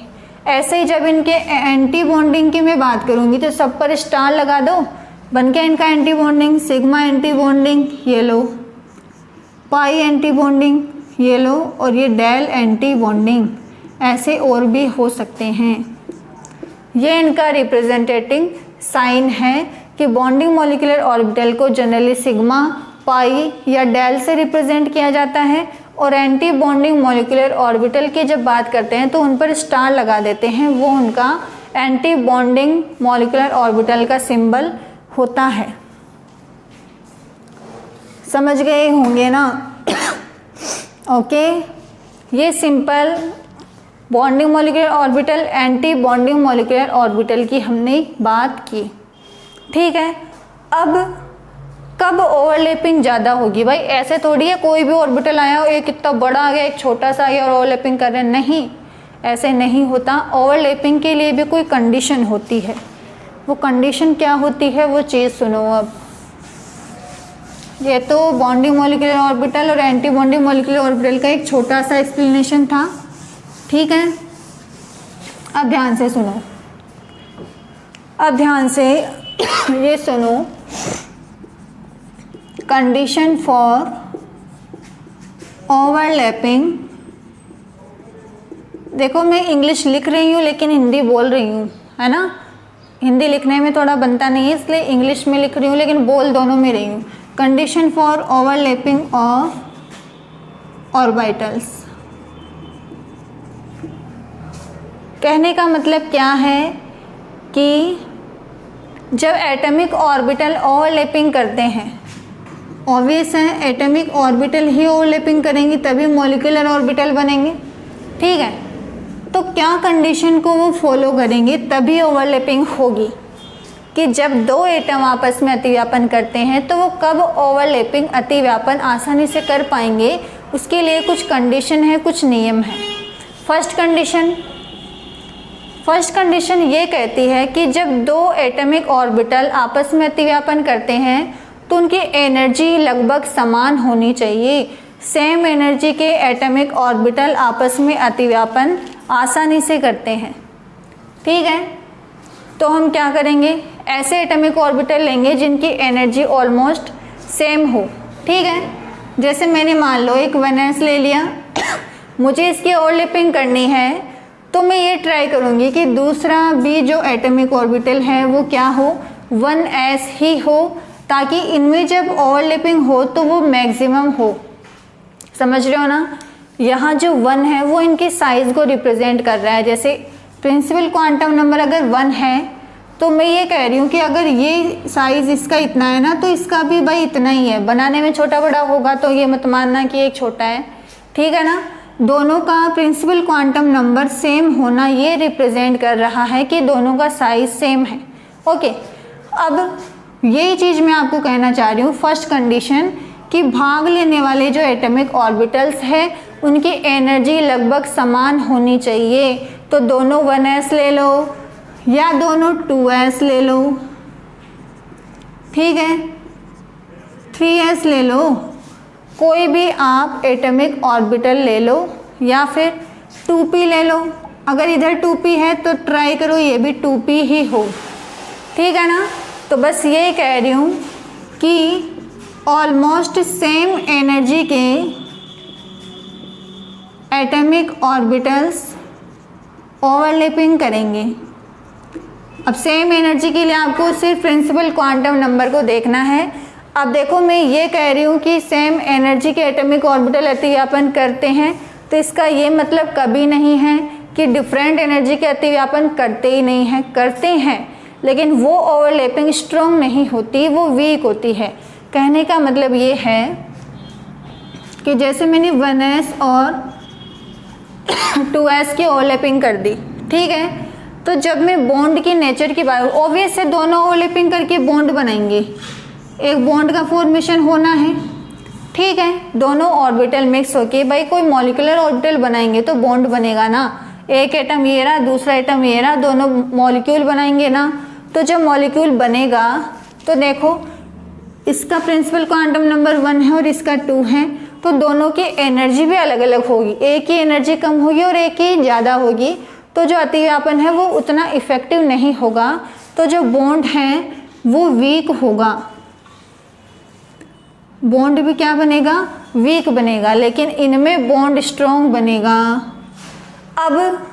ऐसे ही जब इनके एंटी बॉन्डिंग की मैं बात करूँगी तो सब पर स्टार लगा दो, बन गया इनका anti bonding. Sigma anti bonding ये लो, पाई एंटी बॉन्डिंग ये लो, और ये डेल एंटी बॉन्डिंग। ऐसे और भी हो सकते हैं। ये इनका रिप्रेजेंटेटिंग साइन है कि बॉन्डिंग मॉलिक्यूलर ऑर्बिटल को जनरली सिग्मा, पाई या डेल से रिप्रेजेंट किया जाता है, और एंटी बॉन्डिंग मॉलिक्यूलर ऑर्बिटल की जब बात करते हैं तो उन पर स्टार लगा देते हैं। वो उनका एंटी बॉन्डिंग मॉलिक्यूलर ऑर्बिटल का सिंबल होता है। समझ गए होंगे ना। ओके, ये simple bonding molecular orbital, anti bonding molecular orbital की हमने बात की, ठीक है। अब कब ओवरलैपिंग ज़्यादा होगी? भाई ऐसे थोड़ी है कोई भी ऑर्बिटल आया हो, एक कितना बड़ा आ गया, एक छोटा सा आ गया और ओवरलैपिंग कर रहे हैं, नहीं, ऐसे नहीं होता। ओवरलैपिंग के लिए भी कोई कंडीशन होती है। वो कंडीशन क्या होती है वो चीज़ सुनो। अब ये तो बॉन्डिंग मॉलिक्यूलर ऑर्बिटल और एंटी बॉन्डिंग मॉलिक्यूलर ऑर्बिटल का एक छोटा सा एक्सप्लेनेशन था, ठीक है। अब ध्यान से सुनो, अब ध्यान से ये सुनो। कंडीशन फॉर ओवरलैपिंग, देखो मैं इंग्लिश लिख रही हूँ लेकिन हिंदी बोल रही हूँ, है ना। हिंदी लिखने में थोड़ा बनता नहीं है इसलिए इंग्लिश में लिख रही हूँ लेकिन बोल दोनों में रही हूँ। Condition for overlapping of orbitals, कहने का मतलब क्या है कि जब एटॉमिक ऑर्बिटल ओवरलैपिंग करते हैं, ऑब्वियस है एटॉमिक ऑर्बिटल ही ओवरलैपिंग करेंगे तभी मॉलिक्यूलर ऑर्बिटल बनेंगे, ठीक है। तो क्या कंडीशन को वो फॉलो करेंगे तभी ओवरलैपिंग होगी कि जब दो एटम आपस में अतिव्यापन करते हैं तो वो कब ओवरलैपिंग अतिव्यापन आसानी से कर पाएंगे, उसके लिए कुछ कंडीशन है, कुछ नियम है। फर्स्ट कंडीशन ये कहती है कि जब दो एटॉमिक ऑर्बिटल आपस में अतिव्यापन करते हैं तो उनकी एनर्जी लगभग समान होनी चाहिए। सेम एनर्जी के एटॉमिक ऑर्बिटल आपस में अतिव्यापन आसानी से करते हैं। ठीक है, तो हम क्या करेंगे, ऐसे एटॉमिक ऑर्बिटल लेंगे जिनकी एनर्जी ऑलमोस्ट सेम हो। ठीक है, जैसे मैंने मान लो एक 1s ले लिया, मुझे इसकी ओवरलैपिंग करनी है, तो मैं ये ट्राई करूँगी कि दूसरा भी जो एटॉमिक ऑर्बिटल है वो क्या हो, 1s ही हो, ताकि इनमें जब ओवरलैपिंग हो तो वो मैक्सिमम हो। समझ रहे हो ना, यहाँ जो 1 है वो इनकी साइज़ को रिप्रेजेंट कर रहा है। जैसे प्रिंसिपल क्वांटम नंबर अगर 1 है तो मैं ये कह रही हूँ कि अगर ये साइज़ इसका इतना है ना, तो इसका भी भाई इतना ही है। बनाने में छोटा बड़ा होगा तो ये मत मानना कि एक छोटा है। ठीक है ना, दोनों का प्रिंसिपल क्वांटम नंबर सेम होना ये रिप्रेजेंट कर रहा है कि दोनों का साइज़ सेम है। ओके, अब यही चीज़ मैं आपको कहना चाह रही हूँ। फर्स्ट कंडीशन कि भाग लेने वाले जो एटॉमिक ऑर्बिटल्स हैं उनकी एनर्जी लगभग समान होनी चाहिए। तो दोनों 1s ले लो या दोनों 2s ले लो, ठीक है, 3s ले लो, कोई भी आप एटॉमिक ऑर्बिटल ले लो, या फिर 2p ले लो। अगर इधर 2p है तो ट्राई करो ये भी 2p ही हो। ठीक है ना, तो बस ये कह रही हूँ कि ऑलमोस्ट सेम एनर्जी के एटॉमिक ऑर्बिटल्स ओवरलैपिंग करेंगे। अब सेम एनर्जी के लिए आपको सिर्फ प्रिंसिपल क्वांटम नंबर को देखना है। अब देखो मैं ये कह रही हूँ कि सेम एनर्जी के एटॉमिक ऑर्बिटल अतिव्यापन करते हैं, तो इसका ये मतलब कभी नहीं है कि डिफरेंट एनर्जी के अतिव्यापन करते ही नहीं हैं, करते हैं, लेकिन वो ओवरलैपिंग स्ट्रॉन्ग नहीं होती, वो वीक होती है। कहने का मतलब ये है कि जैसे मैंने 1s और 2s की ओवरलैपिंग कर दी, ठीक है, तो जब मैं बॉन्ड की नेचर की बात, ऑब्वियस है दोनों ओवरलैपिंग करके बॉन्ड बनाएंगे, एक बॉन्ड का फॉर्मेशन होना है। ठीक है, दोनों ऑर्बिटल मिक्स होके भाई कोई मॉलिक्यूलर ऑर्बिटल बनाएंगे तो बॉन्ड बनेगा ना। एक एटम ये रहा, दूसरा एटम ये रहा, दोनों मॉलिक्यूल बनाएंगे ना। तो जब मॉलिक्यूल बनेगा तो देखो इसका प्रिंसिपल क्वांटम नंबर 1 है और इसका 2 है, तो दोनों की एनर्जी भी अलग अलग होगी। एक की एनर्जी कम होगी और एक की ज़्यादा होगी, तो जो अतिव्यापन है वो उतना इफेक्टिव नहीं होगा, तो जो बॉन्ड है वो वीक होगा। बॉन्ड भी क्या बनेगा, वीक बनेगा, लेकिन इनमें बॉन्ड स्ट्रॉन्ग बनेगा। अब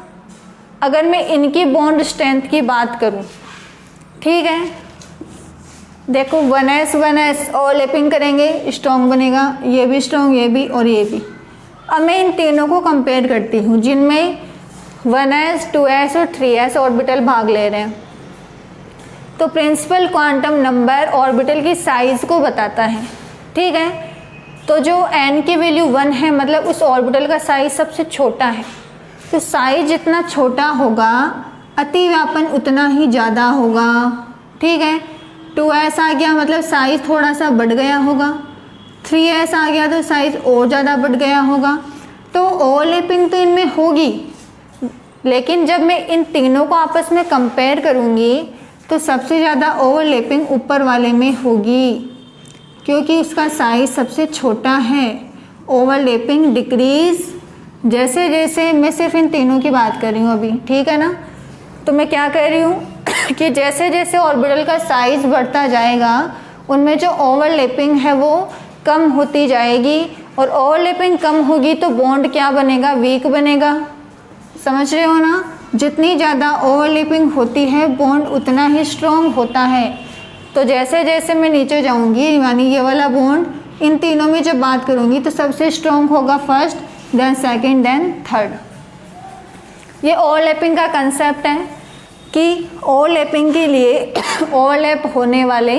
अगर मैं इनकी बॉन्ड स्ट्रेंथ की बात करूं, ठीक है, देखो 1s ओवरलैपिंग करेंगे, स्ट्रॉन्ग बनेगा, ये भी स्ट्रॉन्ग, ये भी और ये भी। अब मैं इन तीनों को कंपेयर करती हूँ जिनमें 1s 2s और 3s ऑर्बिटल भाग ले रहे हैं। तो प्रिंसिपल क्वांटम नंबर ऑर्बिटल की साइज़ को बताता है। ठीक है, तो जो n की वैल्यू 1 है मतलब उस ऑर्बिटल का साइज सबसे छोटा है, तो साइज जितना छोटा होगा अतिव्यापन उतना ही ज़्यादा होगा। ठीक है, 2s आ गया मतलब साइज थोड़ा सा बढ़ गया होगा, 3s आ गया तो साइज और ज़्यादा बढ़ गया होगा। तो ओवरलैपिंग तो इनमें होगी, लेकिन जब मैं इन तीनों को आपस में कंपेयर करूँगी तो सबसे ज़्यादा ओवरलैपिंग ऊपर वाले में होगी, क्योंकि उसका साइज सबसे छोटा है। ओवरलैपिंग डिक्रीज, जैसे जैसे मैं सिर्फ इन तीनों की बात कर रही हूँ अभी, ठीक है ना, तो मैं क्या कह रही हूँ कि जैसे जैसे ऑर्बिटल का साइज बढ़ता जाएगा उनमें जो ओवरलैपिंग है वो कम होती जाएगी, और ओवरलैपिंग कम होगी तो बॉन्ड क्या बनेगा, वीक बनेगा। समझ रहे हो ना, जितनी ज़्यादा ओवरलैपिंग होती है बॉन्ड उतना ही स्ट्रॉन्ग होता है। तो जैसे जैसे मैं नीचे जाऊंगी, यानी ये वाला बॉन्ड इन तीनों में जब बात करूंगी तो सबसे स्ट्रॉन्ग होगा first, then second, then third. ये ओवरलैपिंग का कंसेप्ट है कि ओवरलैपिंग के लिए ओवरलैप होने वाले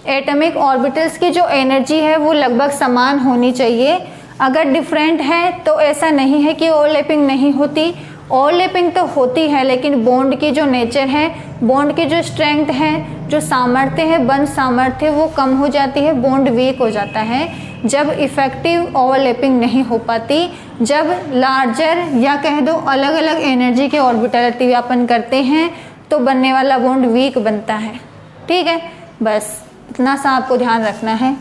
एटॉमिक ऑर्बिटल्स की जो एनर्जी है वो लगभग समान होनी चाहिए। अगर डिफरेंट है तो ऐसा नहीं है कि ओवरलैपिंग नहीं होती, ओवरलैपिंग तो होती है, लेकिन बॉन्ड की जो नेचर है, बॉन्ड की जो स्ट्रेंथ है, जो सामर्थ्य है, बंध सामर्थ्य, वो कम हो जाती है, बॉन्ड वीक हो जाता है जब इफेक्टिव ओवरलैपिंग नहीं हो पाती। जब लार्जर या कह दो अलग अलग एनर्जी के ऑर्बिटल अतिव्यापन करते हैं तो बनने वाला बॉन्ड वीक बनता है। ठीक है, बस इतना सा आपको ध्यान रखना है।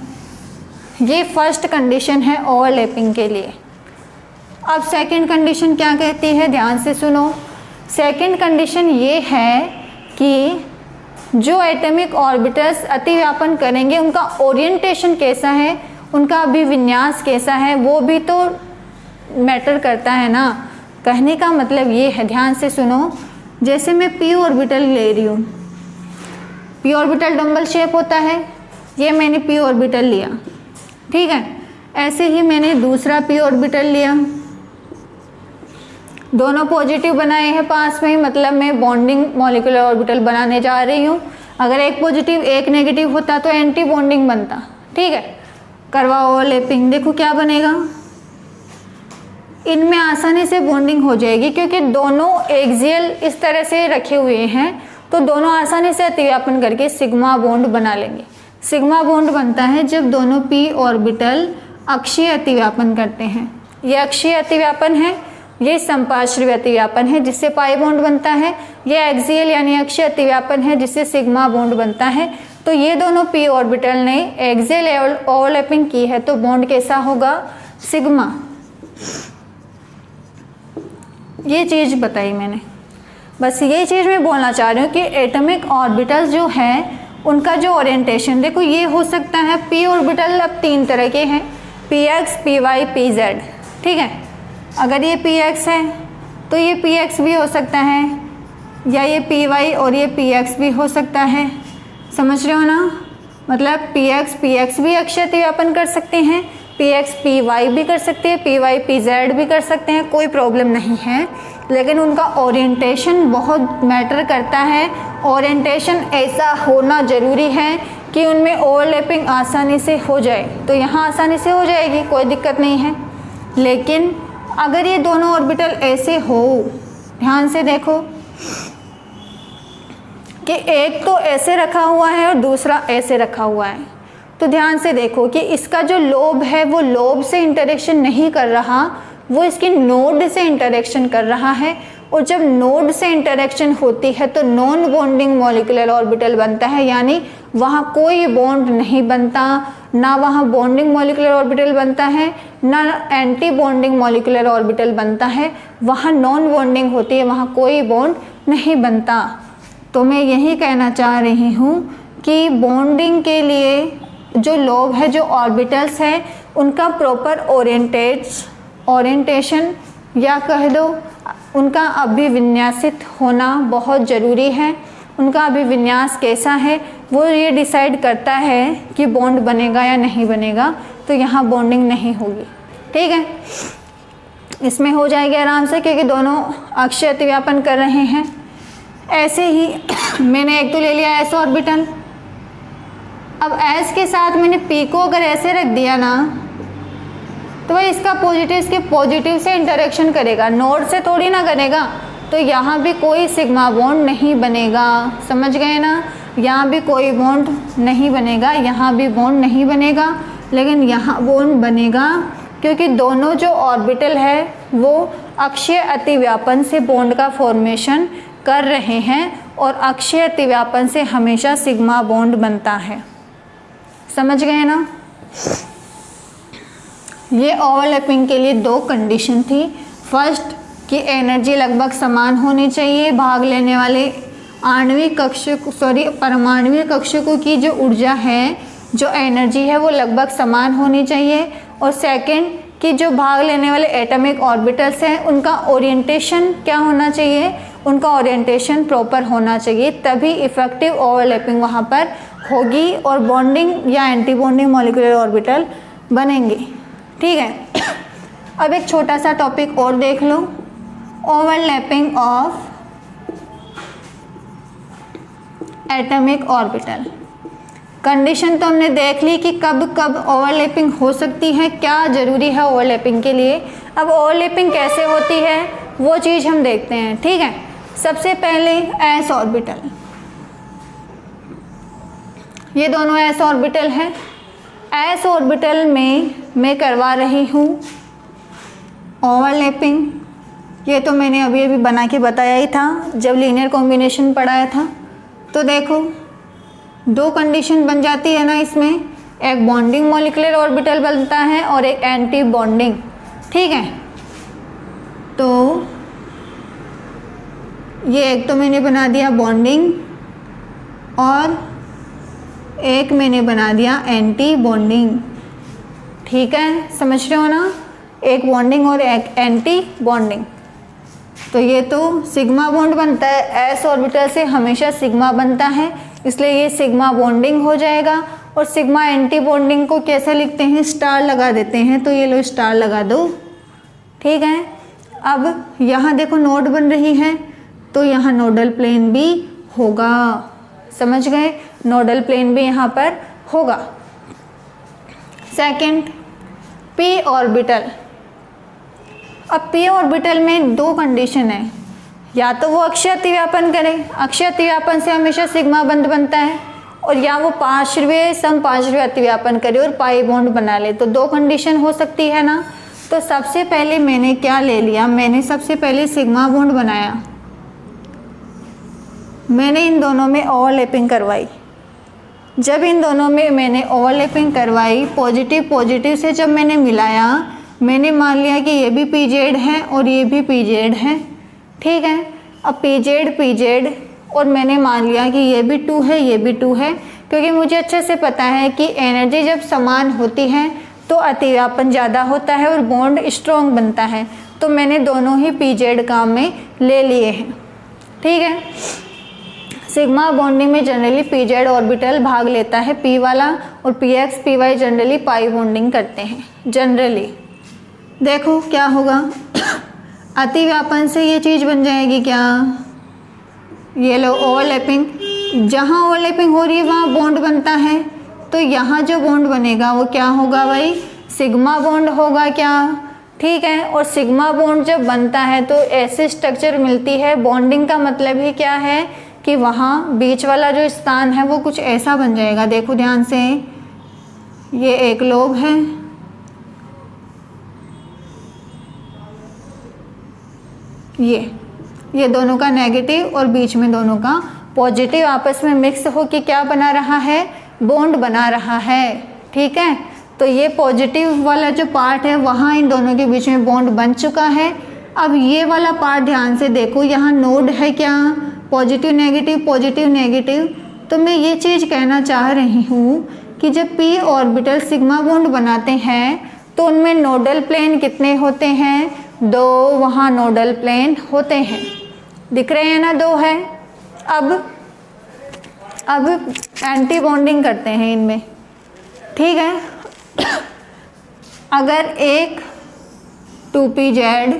ये फर्स्ट कंडीशन है ओवरलैपिंग के लिए। अब सेकंड कंडीशन क्या कहती है, ध्यान से सुनो। सेकंड कंडीशन ये है कि जो एटॉमिक ऑर्बिटल्स अतिव्यापन करेंगे उनका ओरिएंटेशन कैसा है, उनका अभिविन्यास कैसा है, वो भी तो मैटर करता है ना। कहने का मतलब ये है, ध्यान से सुनो। जैसे मैं p ऑर्बिटल ले रही हूँ, p ऑर्बिटल डंबल शेप होता है, ये मैंने p ऑर्बिटल लिया, ठीक है। ऐसे ही मैंने दूसरा p ऑर्बिटल लिया, दोनों पॉजिटिव बनाए हैं पास में, मतलब मैं बॉन्डिंग मॉलिक्यूलर ऑर्बिटल बनाने जा रही हूँ। अगर एक पॉजिटिव एक नेगेटिव होता तो एंटी बॉन्डिंग बनता, ठीक है। करवाओ ओवरलैपिंग, देखो क्या बनेगा, इनमें आसानी से बॉन्डिंग हो जाएगी क्योंकि दोनों एक्सियल इस तरह से रखे हुए हैं, तो दोनों आसानी से अतिव्यापन करके सिग्मा बॉन्ड बना लेंगे। सिग्मा बॉन्ड बनता है जब दोनों p ऑर्बिटल अक्षीय अतिव्यापन करते हैं। ये अक्षीय अतिव्यापन है, ये संपार्श्विक अतिव्यापन है जिससे पाई बॉन्ड बनता है। ये एक्सियल यानी अक्षीय अतिव्यापन है जिससे सिग्मा बॉन्ड बनता है। तो ये दोनों p ऑर्बिटल ने एक्सियल ओवरलैपिंग की है तो बॉन्ड कैसा होगा, सिग्मा। ये चीज़ बताई मैंने, बस ये चीज़ मैं बोलना चाह रही हूँ कि एटॉमिक ऑर्बिटल्स जो हैं उनका जो ओरिएंटेशन, देखो ये हो सकता है p ऑर्बिटल अब 3 तरह के हैं, px, py, pz, ठीक है। अगर ये px है तो ये px भी हो सकता है, या ये py और ये px भी हो सकता है, समझ रहे हो ना। मतलब px भी अक्षीय अतिव्यापन कर सकते हैं, px py भी कर सकते हैं, py pz भी कर सकते हैं, कोई प्रॉब्लम नहीं है। लेकिन उनका ओरिएंटेशन बहुत मैटर करता है। ओरिएंटेशन ऐसा होना ज़रूरी है कि उनमें ओवरलैपिंग आसानी से हो जाए। तो यहाँ आसानी से हो जाएगी, कोई दिक्कत नहीं है। लेकिन अगर ये दोनों ऑर्बिटल ऐसे हो, ध्यान से देखो कि एक तो ऐसे रखा हुआ है और दूसरा ऐसे रखा हुआ है, तो ध्यान से देखो कि इसका जो लोब है वो लोब से इंटरेक्शन नहीं कर रहा, वो इसकी नोड से इंटरेक्शन कर रहा है। और जब नोड से इंटरेक्शन होती है तो नॉन बॉन्डिंग मॉलिक्यूलर ऑर्बिटल बनता है, यानी वहाँ कोई बॉन्ड नहीं बनता, ना वहाँ बॉन्डिंग मॉलिक्यूलर ऑर्बिटल बनता है, ना एंटी बॉन्डिंग मॉलिक्यूलर ऑर्बिटल बनता है। वहाँ नॉन बॉन्डिंग होती है, वहाँ कोई बॉन्ड नहीं बनता। तो मैं यही कहना चाह रही हूँ कि बॉन्डिंग के लिए जो लोब है, जो ऑर्बिटल्स है, उनका प्रॉपर ओरिएंटेशन या कह दो उनका अभिविन्यासित होना बहुत ज़रूरी है। उनका अभिविन्यास कैसा है वो ये डिसाइड करता है कि बॉन्ड बनेगा या नहीं बनेगा। तो यहाँ बॉन्डिंग नहीं होगी, ठीक है। इसमें हो जाएगी आराम से क्योंकि दोनों अक्षीय अतिव्यापन कर रहे हैं। ऐसे ही मैंने एक तो ले लिया s ऑर्बिटल। अब s के साथ मैंने p को अगर ऐसे रख दिया ना, तो भाई इसका पॉजिटिव इसके पॉजिटिव से इंटरेक्शन करेगा, नोड से थोड़ी ना करेगा। तो यहाँ भी कोई सिग्मा बॉन्ड नहीं बनेगा, समझ गए ना। यहाँ भी कोई बॉन्ड नहीं बनेगा, यहाँ भी बॉन्ड नहीं बनेगा, लेकिन यहाँ बॉन्ड बनेगा क्योंकि दोनों जो ऑर्बिटल है वो अक्षीय अतिव्यापन से बॉन्ड का फॉर्मेशन कर रहे हैं और अक्षीय अतिव्यापन से हमेशा सिग्मा बॉन्ड बनता है, समझ गए ना। ये ओवरलैपिंग के लिए 2 कंडीशन थी। फर्स्ट कि एनर्जी लगभग समान होनी चाहिए, भाग लेने वाले आणविक कक्षकों परमाणुविक कक्षकों की जो ऊर्जा है, जो एनर्जी है वो लगभग समान होनी चाहिए। और सेकंड कि जो भाग लेने वाले एटॉमिक ऑर्बिटल्स हैं उनका ओरिएंटेशन क्या होना चाहिए, उनका ओरिएंटेशन प्रॉपर होना चाहिए, तभी इफेक्टिव ओवरलैपिंग वहाँ पर होगी और बॉन्डिंग या एंटी बॉन्डिंग मॉलिक्यूलर ऑर्बिटल बनेंगे, ठीक है। अब एक छोटा सा टॉपिक और देख लो, overlapping of atomic orbital. Condition तो हमने देख ली कि कब कब ओवरलैपिंग हो सकती है, क्या ज़रूरी है ओवरलैपिंग के लिए। अब ओवरलैपिंग कैसे होती है वो चीज़ हम देखते हैं, ठीक है। सबसे पहले एस ऑर्बिटल, ये दोनों एस ऑर्बिटल है। एस ऑर्बिटल में मैं करवा रही हूँ ओवरलैपिंग। ये तो मैंने अभी अभी बना के बताया ही था जब लीनियर कॉम्बिनेशन पढ़ाया था। तो देखो दो कंडीशन बन जाती है ना इसमें, एक बॉन्डिंग मॉलिक्यूलर ऑर्बिटल बनता है और एक एंटी बॉन्डिंग, ठीक है। तो ये एक तो मैंने बना दिया बॉन्डिंग और एक मैंने बना दिया एंटी बॉन्डिंग, ठीक है, समझ रहे हो ना, एक बॉन्डिंग और एक एंटी बॉन्डिंग। तो ये तो सिग्मा बॉन्ड बनता है, एस ऑर्बिटल से हमेशा सिग्मा बनता है, इसलिए ये सिग्मा बॉन्डिंग हो जाएगा। और सिग्मा एंटी बॉन्डिंग को कैसे लिखते हैं, स्टार लगा देते हैं, तो ये लो स्टार लगा दो, ठीक है। अब यहाँ देखो नोड बन रही है, तो यहाँ नोडल प्लेन भी होगा, समझ गए, नोडल प्लेन भी यहाँ पर होगा। Second, P orbital. अब पी ऑर्बिटल में दो कंडीशन है, या तो वो अक्षीय अतिव्यापन करे, अक्षीय अतिव्यापन से हमेशा सिग्मा बंध बनता है, और या वो पार्श्वीय समपार्श्वीय अतिव्यापन करे और पाई बॉन्ड बना ले। तो दो कंडीशन हो सकती है ना। तो सबसे पहले मैंने क्या ले लिया, मैंने सबसे पहले सिग्मा बॉन्ड बनाया, मैंने इन दोनों में ओवरलैपिंग करवाई। जब इन दोनों में मैंने ओवरलैपिंग करवाई, पॉजिटिव पॉजिटिव से जब मैंने मिलाया, मैंने मान लिया कि ये भी पीजेड है और ये भी पीजेड है, ठीक है। अब पीजेड और मैंने मान लिया कि ये भी 2 है, ये भी 2 है, क्योंकि मुझे अच्छे से पता है कि एनर्जी जब समान होती है तो अतिव्यापन ज़्यादा होता है और बॉन्ड स्ट्रॉन्ग बनता है। तो मैंने दोनों ही पीजेड काम में ले लिए हैं, ठीक है। सिग्मा बॉन्डिंग में जनरली पीजेड ऑर्बिटल भाग लेता है पी वाला, और p x p y generally pi bonding करते हैं जनरली। देखो क्या होगा, अतिव्यापन से ये चीज़ बन जाएगी क्या, ये लो ओवरलैपिंग, जहाँ ओवरलैपिंग हो रही है वहाँ बॉन्ड बनता है, तो यहाँ जो बॉन्ड बनेगा वो क्या होगा भाई, सिग्मा बॉन्ड होगा क्या, ठीक है। और सिग्मा बॉन्ड जब बनता है तो ऐसी स्ट्रक्चर मिलती है, बॉन्डिंग का मतलब ही क्या है कि वहाँ बीच वाला जो स्थान है वो कुछ ऐसा बन जाएगा। देखो ध्यान से, ये एक लोब है, ये दोनों का नेगेटिव और बीच में दोनों का पॉजिटिव आपस में मिक्स होकर क्या बना रहा है, बॉन्ड बना रहा है, ठीक है। तो ये पॉजिटिव वाला जो पार्ट है वहाँ इन दोनों के बीच में बॉन्ड बन चुका है। अब ये वाला पार्ट ध्यान से देखो, यहाँ नोड है क्या, पॉजिटिव नेगेटिव। तो मैं ये चीज़ कहना चाह रही हूँ कि जब पी ऑर्बिटल सिग्मा बॉन्ड बनाते हैं तो उनमें नोडल प्लेन कितने होते हैं, 2, वहाँ नोडल प्लेन होते हैं, दिख रहे हैं ना, 2 है। अब एंटी बॉन्डिंग करते हैं इनमें, ठीक है। अगर एक 2pz,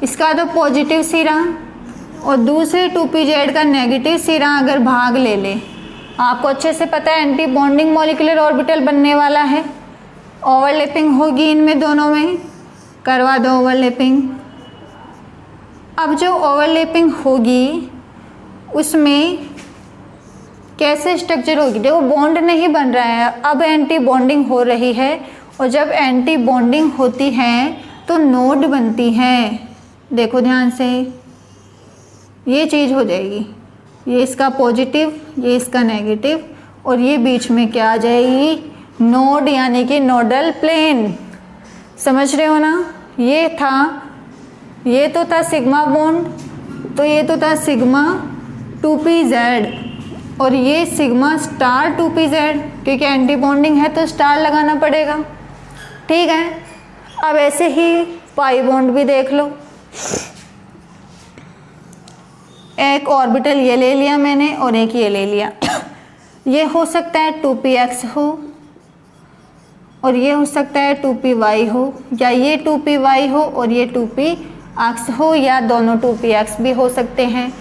इसका तो पॉजिटिव सिरा और दूसरे 2pz का नेगेटिव सिरा अगर भाग ले ले, आपको अच्छे से पता है एंटी बॉन्डिंग मॉलिक्यूलर ऑर्बिटल बनने वाला है, ओवरलैपिंग होगी इनमें दोनों में, करवा दो ओवरलैपिंग। अब जो ओवरलैपिंग होगी उसमें कैसे स्ट्रक्चर होगी, देखो बॉन्ड नहीं बन रहा है, अब एंटी बॉन्डिंग हो रही है, और जब एंटी बॉन्डिंग होती है तो नोड बनती है। देखो ध्यान से, ये चीज़ हो जाएगी, ये इसका पॉजिटिव, ये इसका नेगेटिव, और ये बीच में क्या आ जाएगी, नोड, यानी कि नोडल प्लेन। समझ रहे हो ना, ये तो था सिग्मा बॉन्ड, तो ये तो था सिग्मा 2pz, और ये सिग्मा स्टार 2pz, क्योंकि एंटी बॉन्डिंग है तो स्टार लगाना पड़ेगा, ठीक है। अब ऐसे ही पाई बॉन्ड भी देख लो, एक ऑर्बिटल ये ले लिया मैंने और एक ये ले लिया। ये हो सकता है 2px हो और ये हो सकता है 2py हो, या ये 2py हो और ये 2px हो, या दोनों 2px भी हो सकते हैं,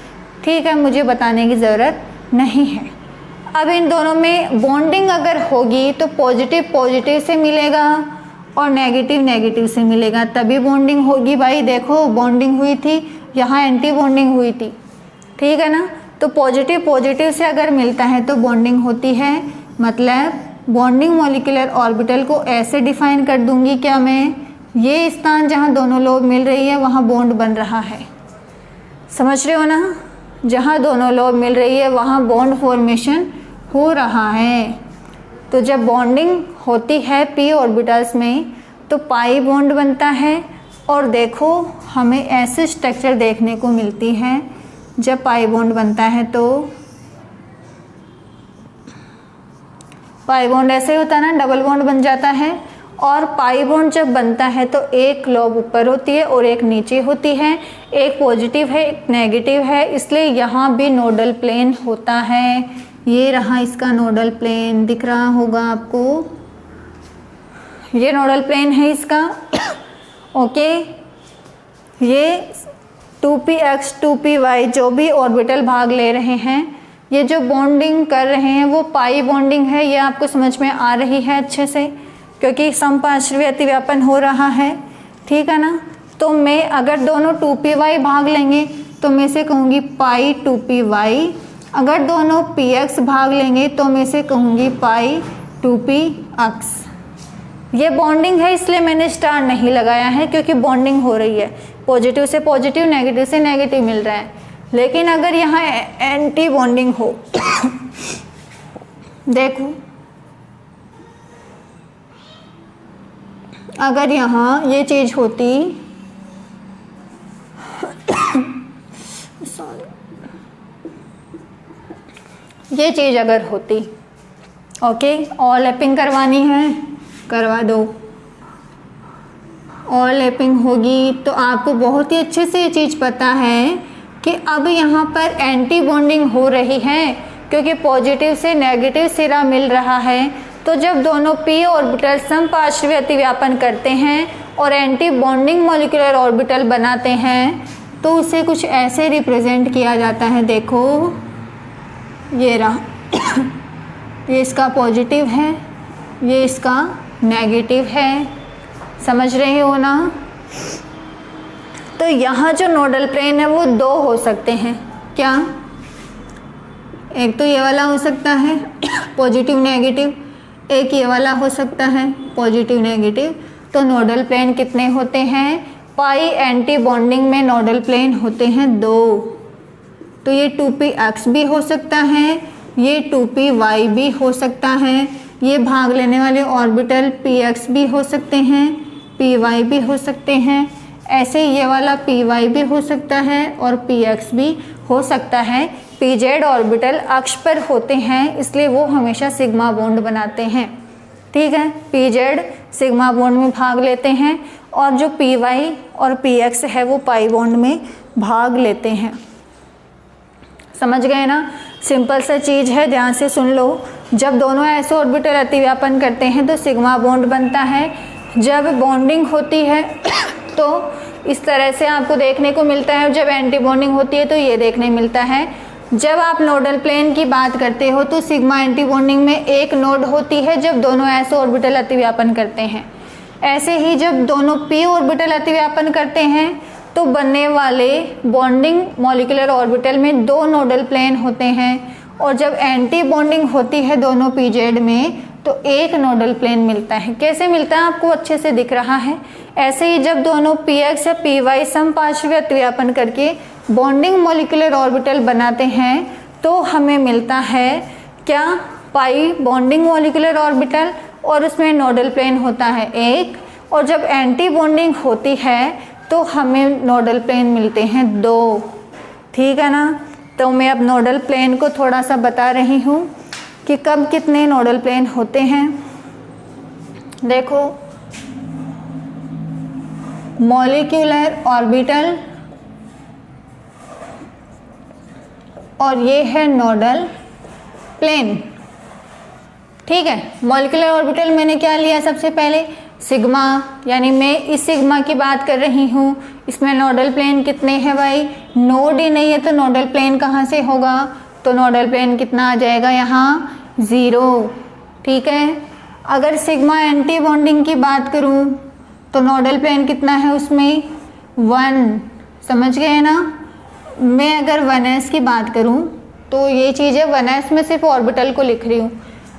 ठीक है, मुझे बताने की ज़रूरत नहीं है। अब इन दोनों में बॉन्डिंग अगर होगी तो पॉजिटिव से मिलेगा और नेगेटिव से मिलेगा, तभी बॉन्डिंग होगी भाई। देखो बॉन्डिंग हुई थी, यहाँ एंटी बॉन्डिंग हुई थी, ठीक है ना। तो पॉजिटिव से अगर मिलता है तो बॉन्डिंग होती है, मतलब बॉन्डिंग मॉलिक्यूलर ऑर्बिटल को ऐसे डिफाइन कर दूंगी क्या मैं, ये स्थान जहाँ दोनों लोब मिल रही है वहाँ बॉन्ड बन रहा है, समझ रहे हो ना, जहाँ दोनों लोब मिल रही है वहाँ बॉन्ड फॉर्मेशन हो रहा है। तो जब बॉन्डिंग होती है p ऑर्बिटल्स में तो पाई बॉन्ड बनता है, और देखो हमें ऐसे स्ट्रक्चर देखने को मिलती है जब पाई बॉन्ड बनता है। तो पाई बॉन्ड ऐसे होता है ना, डबल बॉन्ड बन जाता है। और पाई बॉन्ड जब बनता है तो एक लोब ऊपर होती है और एक नीचे होती है, एक पॉजिटिव है एक नेगेटिव है, इसलिए यहाँ भी नोडल प्लेन होता है। ये रहा इसका नोडल प्लेन, दिख रहा होगा आपको, ये नोडल प्लेन है इसका। ओके, ये 2px 2py जो भी ऑर्बिटल भाग ले रहे हैं, ये जो बॉन्डिंग कर रहे हैं वो पाई बॉन्डिंग है। ये आपको समझ में आ रही है अच्छे से, क्योंकि समपार्श्विक अतिव्यापन हो रहा है, ठीक है ना। तो मैं अगर दोनों 2py भाग लेंगे तो मैं से कहूँगी पाई 2py, अगर दोनों px भाग लेंगे तो मैं से कहूँगी पाई 2px। ये बॉन्डिंग है इसलिए मैंने स्टार नहीं लगाया है, क्योंकि बॉन्डिंग हो रही है, पॉजिटिव से पॉजिटिव नेगेटिव से नेगेटिव मिल रहा है। लेकिन अगर यहाँ एंटी बॉन्डिंग हो देखो, अगर यहाँ ये चीज़ होती ये चीज़ अगर होती, ओके, ओवरलैपिंग करवानी है करवा दो, ओवरलैपिंग होगी तो आपको बहुत ही अच्छे से ये चीज़ पता है कि अब यहाँ पर एंटी बॉन्डिंग हो रही है, क्योंकि पॉजिटिव से नेगेटिव सिरा मिल रहा है। तो जब दोनों p ऑर्बिटल समपार्श्विक अतिव्यापन करते हैं और एंटी बॉन्डिंग मॉलिक्यूलर ऑर्बिटल बनाते हैं तो उसे कुछ ऐसे रिप्रेजेंट किया जाता है। देखो ये रहा ये इसका पॉजिटिव है, ये इसका नेगेटिव है, समझ रहे हो ना। तो यहाँ जो नोडल प्लेन है वो दो हो सकते हैं, क्या, एक तो ये वाला हो सकता है पॉजिटिव नेगेटिव, एक ये वाला हो सकता है पॉजिटिव नेगेटिव। तो नोडल प्लेन कितने होते हैं, पाई एंटी बॉन्डिंग में नोडल प्लेन होते हैं दो। तो ये 2px भी हो सकता है, ये 2py भी हो सकता है, ये भाग लेने वाले ऑर्बिटल px भी हो सकते हैं, py भी हो सकते हैं, ऐसे ये वाला py भी हो सकता है और px भी हो सकता है। pz ऑर्बिटल अक्ष पर होते हैं इसलिए वो हमेशा सिग्मा बॉन्ड बनाते हैं, ठीक है। pz सिग्मा बॉन्ड में भाग लेते हैं और जो py और px है वो पाई बॉन्ड में भाग लेते हैं। समझ गए ना, सिंपल सा चीज़ है, ध्यान से सुन लो। जब दोनों ऐसे ऑर्बिटल अतिव्यापन करते हैं तो सिग्मा बॉन्ड बनता है। जब बॉन्डिंग होती है तो इस तरह से आपको देखने को मिलता है, जब एंटी बॉन्डिंग होती है तो ये देखने मिलता है। जब आप नोडल प्लेन की बात करते हो तो सिग्मा एंटी बॉन्डिंग में एक नोड होती है जब दोनों ऐसे ऑर्बिटल अतिव्यापन करते हैं। ऐसे ही जब दोनों p ऑर्बिटल अतिव्यापन करते हैं तो बनने वाले बॉन्डिंग मॉलिक्यूलर ऑर्बिटल में दो नोडल प्लेन होते हैं, और जब एंटी बॉन्डिंग होती है दोनों pz में तो एक नोडल प्लेन मिलता है। कैसे मिलता है आपको अच्छे से दिख रहा है। ऐसे ही जब दोनों px या py समपार्श्विक अतिव्यापन करके बॉन्डिंग मॉलिक्यूलर ऑर्बिटल बनाते हैं तो हमें मिलता है क्या, पाई बॉन्डिंग मॉलिक्यूलर ऑर्बिटल, और उसमें नोडल प्लेन होता है एक। और जब एंटी बॉन्डिंग होती है तो हमें नोडल प्लेन मिलते हैं दो, ठीक है ना। तो मैं अब नोडल प्लेन को थोड़ा सा बता रही हूँ कि कब कितने नोडल प्लेन होते हैं। देखो, मॉलिक्यूलर ऑर्बिटल और ये है नोडल प्लेन, ठीक है। मॉलिक्यूलर ऑर्बिटल मैंने क्या लिया, सबसे पहले सिग्मा, यानी मैं इस सिग्मा की बात कर रही हूँ। इसमें नोडल प्लेन कितने हैं भाई, नोड ही नहीं है तो नोडल प्लेन कहाँ से होगा, तो नोडल प्लेन कितना आ जाएगा यहाँ 0, ठीक है। अगर सिग्मा एंटी बॉन्डिंग की बात करूँ तो नोडल प्लेन कितना है उसमें 1, समझ गए ना। मैं अगर 1s की बात करूँ तो ये चीज़ है 1s में सिर्फ ऑर्बिटल को लिख रही हूँ।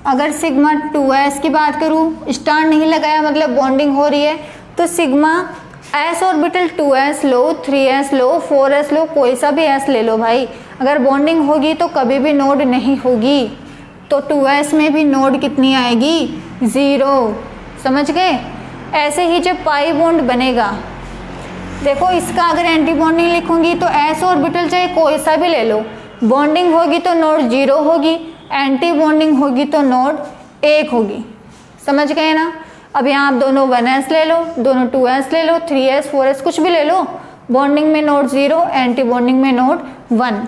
अगर सिग्मा 2s की बात करूँ, स्टार नहीं लगाया मतलब बॉन्डिंग हो रही है, तो सिग्मा s ऑर्बिटल 2s लो, 3s लो, 4s लो, कोई सा भी s ले लो भाई। अगर बॉन्डिंग होगी तो कभी भी नोड नहीं होगी, तो 2s में भी नोड कितनी आएगी, 0। समझ गए। ऐसे ही जब पाई बॉन्ड बनेगा, देखो इसका अगर एंटी बॉन्डिंग लिखूंगी तो s ऑर्बिटल चाहे कोई सा भी ले लो, बॉन्डिंग होगी तो नोड 0 होगी, एंटी बॉन्डिंग होगी तो नोड 1 होगी। समझ गए ना। अब यहाँ आप दोनों 1s ले लो, दोनों 2s ले लो, 3s 4s कुछ भी ले लो, बॉन्डिंग में नोड 0, एंटी बॉन्डिंग में नोड 1।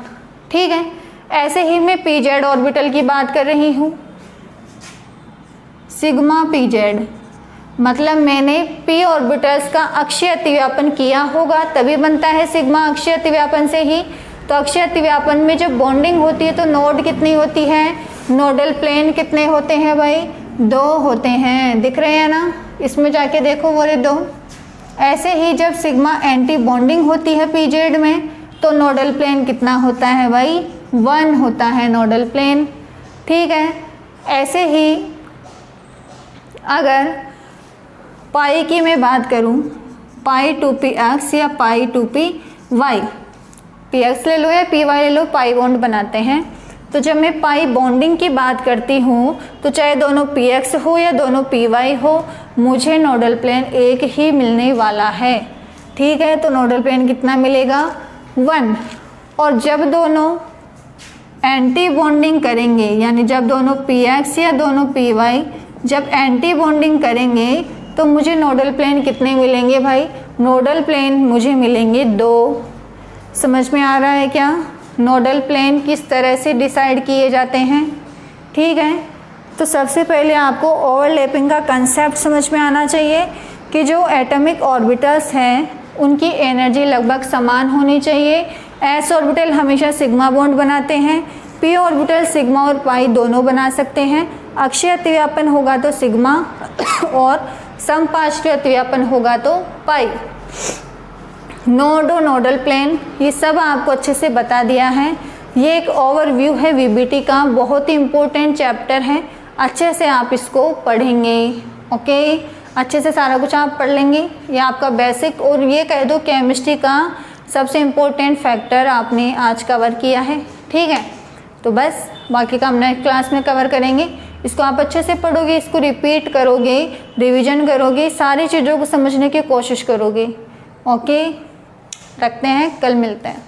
ठीक है। ऐसे ही मैं pz ऑर्बिटल की बात कर रही हूँ, सिग्मा pz, मतलब मैंने p ऑर्बिटल्स का अक्षीय अतिव्यापन किया होगा तभी बनता है सिग्मा, अक्षीय अतिव्यापन से ही। तो अक्षीय अतिव्यापन में जब बॉन्डिंग होती है तो नोड कितनी होती है, नोडल प्लेन कितने होते हैं भाई, 2 होते हैं। दिख रहे हैं ना, इसमें जाके देखो वो 2। ऐसे ही जब सिग्मा एंटी बॉन्डिंग होती है pz में तो नोडल प्लेन कितना होता है भाई, 1 होता है नोडल प्लेन। ठीक है। ऐसे ही अगर पाई की मैं बात करूं, पाई 2px या पाई 2py, px ले लो या py ले लो, पाई बॉन्ड बनाते हैं। तो जब मैं पाई बॉन्डिंग की बात करती हूँ तो चाहे दोनों px हो या दोनों py हो, मुझे नोडल प्लेन एक ही मिलने वाला है। ठीक है। तो नोडल प्लेन कितना मिलेगा, 1। और जब दोनों एंटी बॉन्डिंग करेंगे, यानी जब दोनों px या दोनों py जब एंटी बॉन्डिंग करेंगे तो मुझे नोडल प्लेन कितने मिलेंगे भाई, नोडल प्लेन मुझे मिलेंगे 2। समझ में आ रहा है क्या, नोडल प्लेन किस तरह से डिसाइड किए जाते हैं। ठीक है। तो सबसे पहले आपको ओवरलैपिंग का कंसेप्ट समझ में आना चाहिए कि जो एटॉमिक ऑर्बिटल्स हैं उनकी एनर्जी लगभग समान होनी चाहिए। s ऑर्बिटल हमेशा सिग्मा बॉन्ड बनाते हैं, p ऑर्बिटल सिग्मा और पाई दोनों बना सकते हैं। अक्षीय अतिव्यापन होगा तो सिग्मा और समपार्श्वीय अतिव्यापन होगा तो पाई। नोड और नोडल प्लेन ये सब आपको अच्छे से बता दिया है। ये एक ओवरव्यू है वीबीटी का, बहुत ही इम्पोर्टेंट चैप्टर है, अच्छे से आप इसको पढ़ेंगे। ओके, अच्छे से सारा कुछ आप पढ़ लेंगे। ये आपका बेसिक और ये कह दो केमिस्ट्री का सबसे इम्पोर्टेंट फैक्टर आपने आज कवर किया है। ठीक है। तो बस बाकी का हम नेक्स्ट क्लास में कवर करेंगे। इसको आप अच्छे से पढ़ोगे, इसको रिपीट करोगे, रिवीजन करोगे, सारी चीज़ों को समझने की कोशिश करोगे। ओके, रखते हैं, कल मिलते हैं।